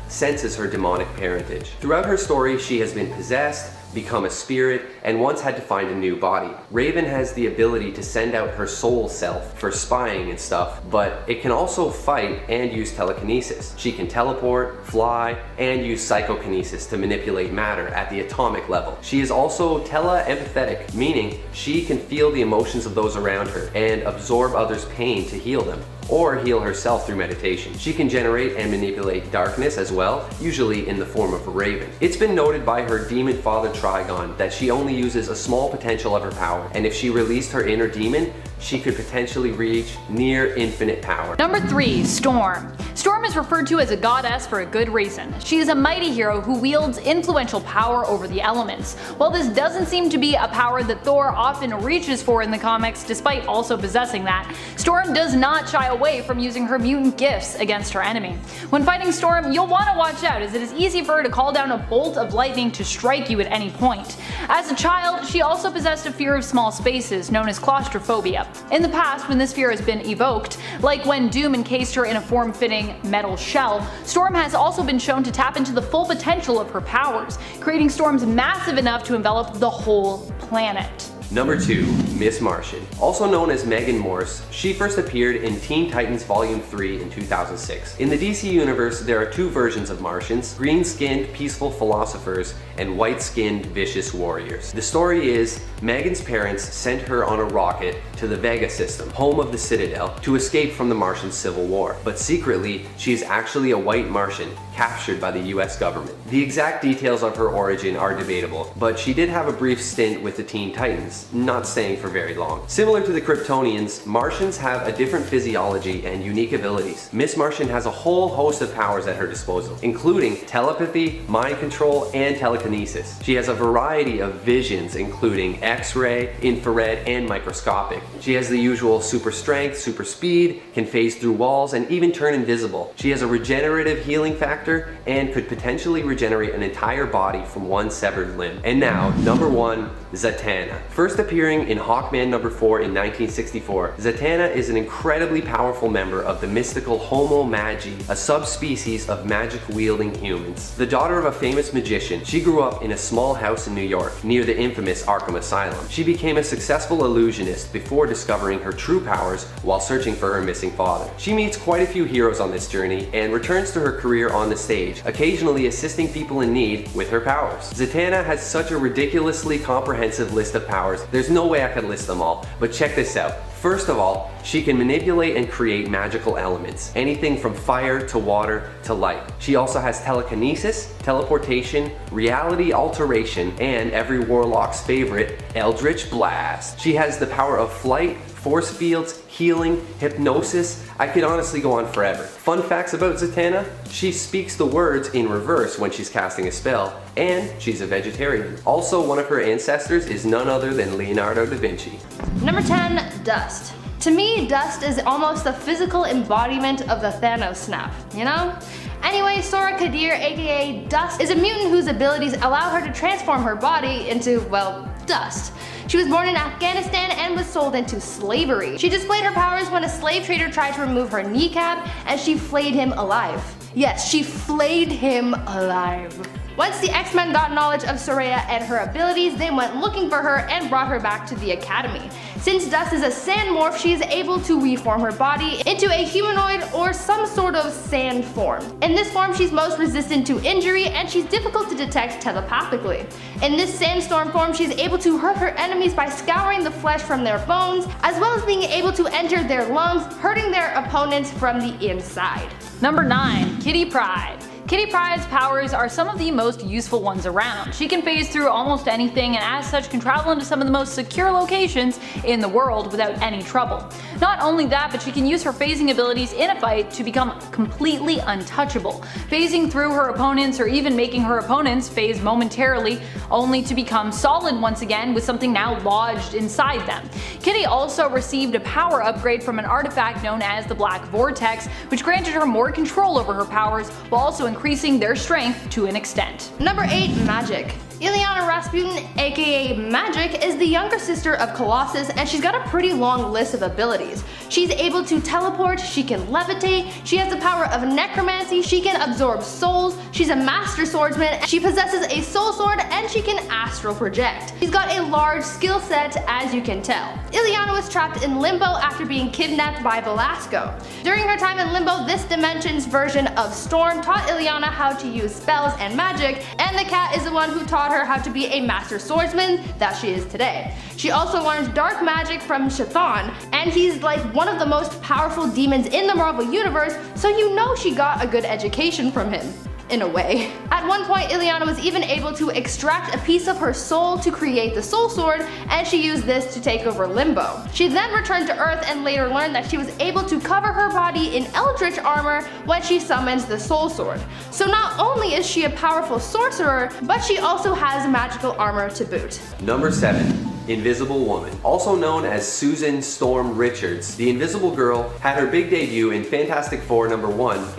senses her demonic parentage. Throughout her story, she has been possessed, become a spirit, and once had to find a new body. Raven has the ability to send out her soul self for spying and stuff, but it can also fight and use telekinesis. She can teleport, fly, and use psychokinesis to manipulate matter at the atomic level. She is also tele-empathetic, meaning she can feel the emotions of those around her and absorb others' pain to heal them, or heal herself through meditation. She can generate and manipulate darkness as well, usually in the form of a raven. It's been noted by her demon father Trigon that she only uses a small potential of her power, and if she released her inner demon, she could potentially reach near infinite power. Number 3. Storm. Storm is referred to as a goddess for a good reason. She is a mighty hero who wields influential power over the elements. While this doesn't seem to be a power that Thor often reaches for in the comics, despite also possessing that, Storm does not shy away from using her mutant gifts against her enemy. When fighting Storm, you'll want to watch out, as it is easy for her to call down a bolt of lightning to strike you at any point. As a child, she also possessed a fear of small spaces, known as claustrophobia. In the past, when this fear has been evoked, like when Doom encased her in a form-fitting metal shell, Storm has also been shown to tap into the full potential of her powers, creating storms massive enough to envelop the whole planet. Number 2. Miss Martian. Also known as Megan Morse, she first appeared in Teen Titans Volume 3 in 2006. In the DC universe, there are two versions of Martians: green-skinned peaceful philosophers and white-skinned vicious warriors. The story is, Megan's parents sent her on a rocket to the Vega system, home of the Citadel, to escape from the Martian Civil War. But secretly, she is actually a white Martian, captured by the US government. The exact details of her origin are debatable, but she did have a brief stint with the Teen Titans, not staying for very long. Similar to the Kryptonians, Martians have a different physiology and unique abilities. Miss Martian has a whole host of powers at her disposal, including telepathy, mind control, and telekinesis. She has a variety of visions, including X-ray, infrared, and microscopic. She has the usual super strength, super speed, can phase through walls, and even turn invisible. She has a regenerative healing factor and could potentially regenerate an entire body from one severed limb. And now, number 1, Zatanna. First appearing in Hawkman number 4 in 1964, Zatanna is an incredibly powerful member of the mystical Homo Magi, a subspecies of magic-wielding humans. The daughter of a famous magician, she grew up in a small house in New York, near the infamous Arkham Asylum. She became a successful illusionist before discovering her true powers while searching for her missing father. She meets quite a few heroes on this journey and returns to her career on the stage, occasionally assisting people in need with her powers. Zatanna has such a ridiculously comprehensive list of powers, there's no way I could list them all, but check this out. First of all, she can manipulate and create magical elements, anything from fire to water to light. She also has telekinesis, teleportation, reality alteration, and every warlock's favorite, Eldritch Blast. She has the power of flight, force fields, healing, hypnosis. I could honestly go on forever. Fun facts about Zatanna: she speaks the words in reverse when she's casting a spell, and she's a vegetarian. Also, one of her ancestors is none other than Leonardo da Vinci. Number 10, Dust. To me, Dust is almost the physical embodiment of the Thanos snap, you know? Anyway, Sora Kadir, aka Dust, is a mutant whose abilities allow her to transform her body into, well, dust. She was born in Afghanistan and was sold into slavery. She displayed her powers when a slave trader tried to remove her kneecap, and she flayed him alive. Yes, she flayed him alive. Once the X-Men got knowledge of Soraya and her abilities, they went looking for her and brought her back to the academy. Since Dust is a sand morph, she is able to reform her body into a humanoid or some sort of sand form. In this form, she's most resistant to injury and she's difficult to detect telepathically. In this sandstorm form, she's able to hurt her enemies by scouring the flesh from their bones, as well as being able to enter their lungs, hurting their opponents from the inside. Number 9. Kitty Pryde. Kitty Pryde's powers are some of the most useful ones around. She can phase through almost anything and as such can travel into some of the most secure locations in the world without any trouble. Not only that, but she can use her phasing abilities in a fight to become completely untouchable, phasing through her opponents or even making her opponents phase momentarily, only to become solid once again with something now lodged inside them. Kitty also received a power upgrade from an artifact known as the Black Vortex, which granted her more control over her powers while also increasing their strength to an extent. Number 8, Magic. Illyana Rasputin, aka Magic, is the younger sister of Colossus, and she's got a pretty long list of abilities. She's able to teleport, she can levitate, she has the power of necromancy, she can absorb souls, she's a master swordsman, she possesses a soul sword, and she can astral project. She's got a large skill set, as you can tell. Illyana was trapped in Limbo after being kidnapped by Velasco. During her time in Limbo, this dimension's version of Storm taught Illyana how to use spells and magic, and the cat is the one who taught her how to be a master swordsman that she is today. She also learned dark magic from Chthon, and he's like one of the most powerful demons in the Marvel Universe, so you know she got a good education from him. In a way. At one point, Illyana was even able to extract a piece of her soul to create the Soul Sword, and she used this to take over Limbo. She then returned to Earth and later learned that she was able to cover her body in Eldritch armor when she summons the Soul Sword. So not only is she a powerful sorcerer, but she also has magical armor to boot. Number 7. Invisible Woman. Also known as Susan Storm Richards, the Invisible Girl had her big debut in Fantastic Four #1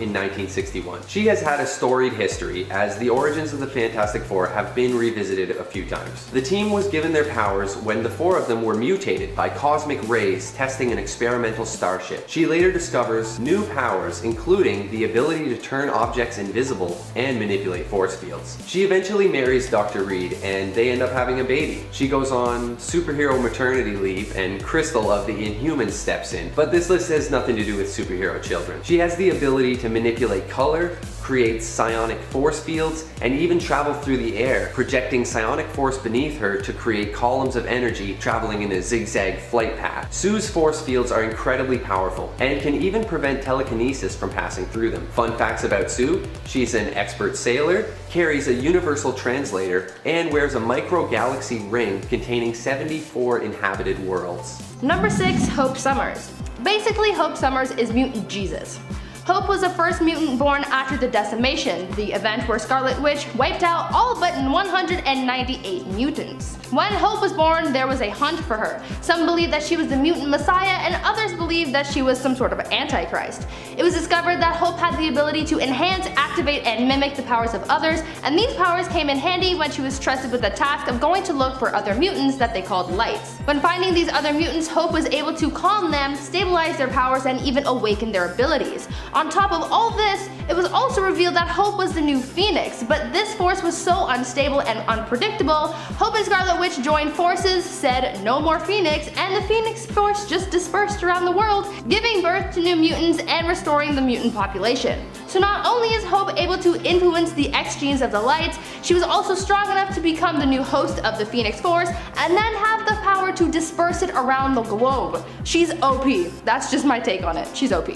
in 1961. She has had a storied history, as the origins of the Fantastic Four have been revisited a few times. The team was given their powers when the 4 of them were mutated by cosmic rays testing an experimental starship. She later discovers new powers, including the ability to turn objects invisible and manipulate force fields. She eventually marries Dr. Reed, and they end up having a baby. She goes on superhero maternity leave, and Crystal of the Inhumans steps in, but this list has nothing to do with superhero children. She has the ability to manipulate color, create psionic force fields, and even travel through the air, projecting psionic force beneath her to create columns of energy traveling in a zigzag flight path. Sue's force fields are incredibly powerful and can even prevent telekinesis from passing through them. Fun facts about Sue: she's an expert sailor, carries a universal translator, and wears a micro-galaxy ring containing 74 inhabited worlds. Number 6. Hope Summers. Basically, Hope Summers is Mutant Jesus. Hope was the first mutant born after the Decimation, the event where Scarlet Witch wiped out all but 198 mutants. When Hope was born, there was a hunt for her. Some believed that she was the mutant messiah, and others believed that she was some sort of antichrist. It was discovered that Hope had the ability to enhance, activate, and mimic the powers of others, and these powers came in handy when she was trusted with the task of going to look for other mutants that they called lights. When finding these other mutants, Hope was able to calm them, stabilize their powers, and even awaken their abilities. On top of all this, it was also revealed that Hope was the new Phoenix, but this force was so unstable and unpredictable, Hope and Scarlet Witch joined forces, said no more Phoenix, and the Phoenix Force just dispersed around the world, giving birth to new mutants and restoring the mutant population. So not only is Hope able to influence the X genes of the lights, she was also strong enough to become the new host of the Phoenix Force, and then have the power to disperse it around the globe. She's OP. That's just my take on it. She's OP.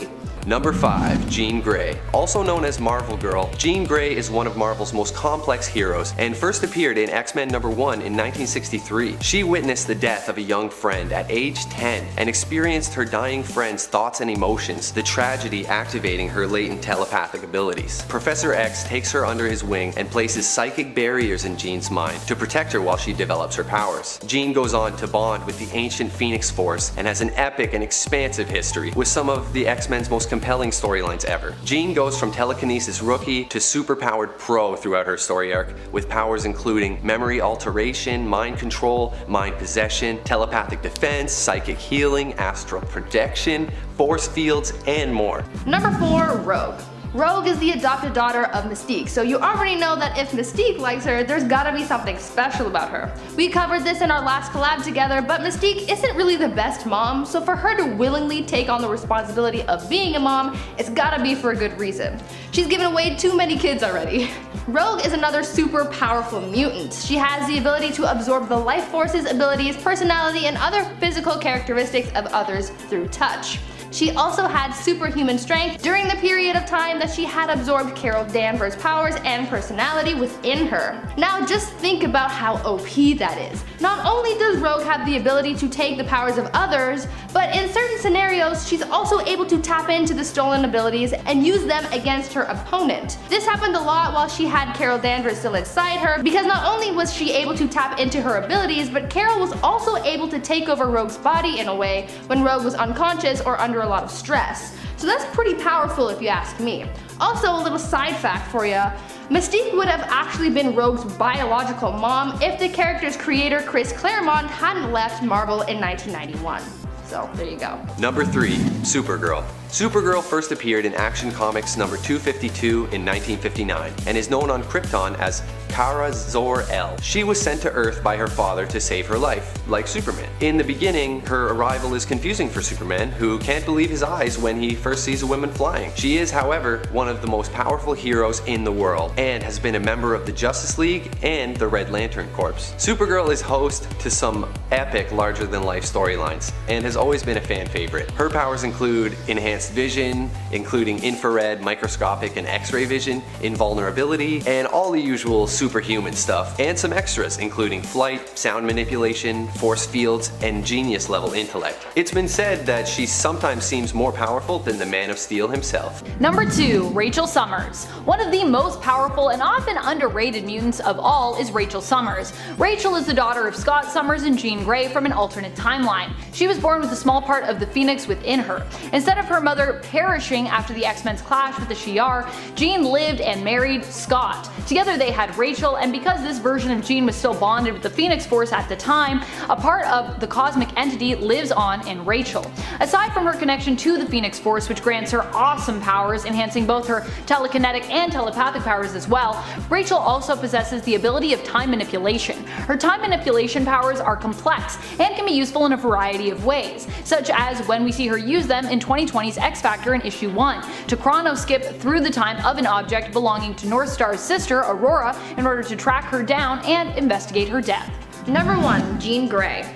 Number 5. Jean Grey. Also known as Marvel Girl, Jean Grey is one of Marvel's most complex heroes and first appeared in X-Men #1 in 1963. She witnessed the death of a young friend at age 10 and experienced her dying friend's thoughts and emotions, the tragedy activating her latent telepathic abilities. Professor X takes her under his wing and places psychic barriers in Jean's mind to protect her while she develops her powers. Jean goes on to bond with the ancient Phoenix Force and has an epic and expansive history with some of the X-Men's most compelling storylines ever. Jean goes from telekinesis rookie to superpowered pro throughout her story arc, with powers including memory alteration, mind control, mind possession, telepathic defense, psychic healing, astral projection, force fields, and more. Number 4. Rogue. Rogue is the adopted daughter of Mystique, so you already know that if Mystique likes her, there's gotta be something special about her. We covered this in our last collab together, but Mystique isn't really the best mom, so for her to willingly take on the responsibility of being a mom, it's gotta be for a good reason. She's given away too many kids already. Rogue is another super powerful mutant. She has the ability to absorb the life forces, abilities, personality, and other physical characteristics of others through touch. She also had superhuman strength during the period of time that she had absorbed Carol Danvers' powers and personality within her. Now just think about how OP that is. Not only does Rogue have the ability to take the powers of others, but in certain scenarios she's also able to tap into the stolen abilities and use them against her opponent. This happened a lot while she had Carol Danvers still inside her, because not only was she able to tap into her abilities, but Carol was also able to take over Rogue's body in a way when Rogue was unconscious or under a lot of stress. So that's pretty powerful if you ask me. Also, a little side fact for you. Mystique would have actually been Rogue's biological mom if the character's creator Chris Claremont hadn't left Marvel in 1991. So there you go. Number 3, Supergirl. Supergirl first appeared in Action Comics number 252 in 1959 and is known on Krypton as Kara Zor-El. She was sent to Earth by her father to save her life, like Superman. In the beginning, her arrival is confusing for Superman, who can't believe his eyes when he first sees a woman flying. She is, however, one of the most powerful heroes in the world and has been a member of the Justice League and the Red Lantern Corps. Supergirl is host to some epic larger-than-life storylines and has always been a fan favorite. Her powers include enhanced vision, including infrared, microscopic, and X-ray vision, invulnerability, and all the usual superhuman stuff, and some extras including flight, sound manipulation, force fields, and genius level intellect. It's been said that she sometimes seems more powerful than the Man of Steel himself. Number 2, Rachel Summers. One of the most powerful and often underrated mutants of all is Rachel Summers. Rachel is the daughter of Scott Summers and Jean Grey from an alternate timeline. She was born with a small part of the Phoenix within her. Instead of her mother perishing after the X-Men's clash with the Shi'ar, Jean lived and married Scott. Together they had Rachel, and because this version of Jean was still bonded with the Phoenix Force at the time, a part of the cosmic entity lives on in Rachel. Aside from her connection to the Phoenix Force, which grants her awesome powers, enhancing both her telekinetic and telepathic powers as well, Rachel also possesses the ability of time manipulation. Her time manipulation powers are complex and can be useful in a variety of ways, such as when we see her use them in 2020's X Factor in issue 1 to chrono-skip through the time of an object belonging to Northstar's sister, Aurora, in order to track her down and investigate her death. Number 1, Jean Grey.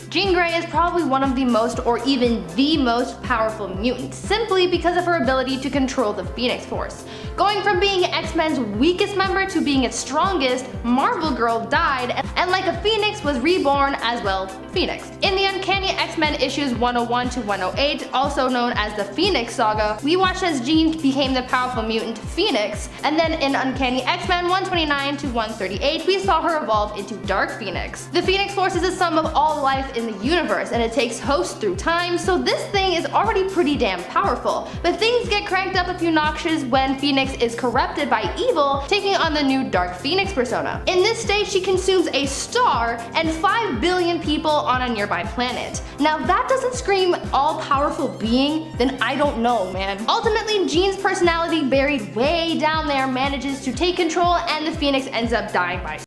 Jean Grey is probably one of the most, or even the most powerful mutants, simply because of her ability to control the Phoenix Force. Going from being X-Men's weakest member to being its strongest, Marvel Girl died, and like a phoenix was reborn as well, Phoenix. In the Uncanny X-Men issues 101 to 108, also known as the Phoenix Saga, we watched as Jean became the powerful mutant Phoenix, and then in Uncanny X-Men 129 to 138, we saw her evolve into Dark Phoenix. The Phoenix Force is the sum of all life in the universe, and it takes hosts through time, so this thing is already pretty damn powerful. But things get cranked up a few notches when Phoenix is corrupted by evil, taking on the new Dark Phoenix persona. In this state, she consumes a star and 5 billion people on a nearby planet. Now if that doesn't scream all-powerful being, then I don't know, man. Ultimately, Jean's personality buried way down there manages to take control, and the Phoenix ends up dying by.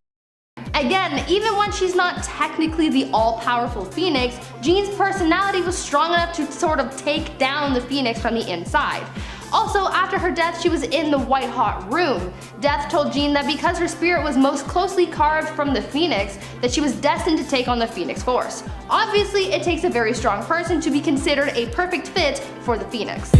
Again, even when she's not technically the all-powerful Phoenix, Jean's personality was strong enough to sort of take down the Phoenix from the inside. Also, after her death, she was in the white-hot room. Death told Jean that because her spirit was most closely carved from the Phoenix, that she was destined to take on the Phoenix Force. Obviously, it takes a very strong person to be considered a perfect fit for the Phoenix.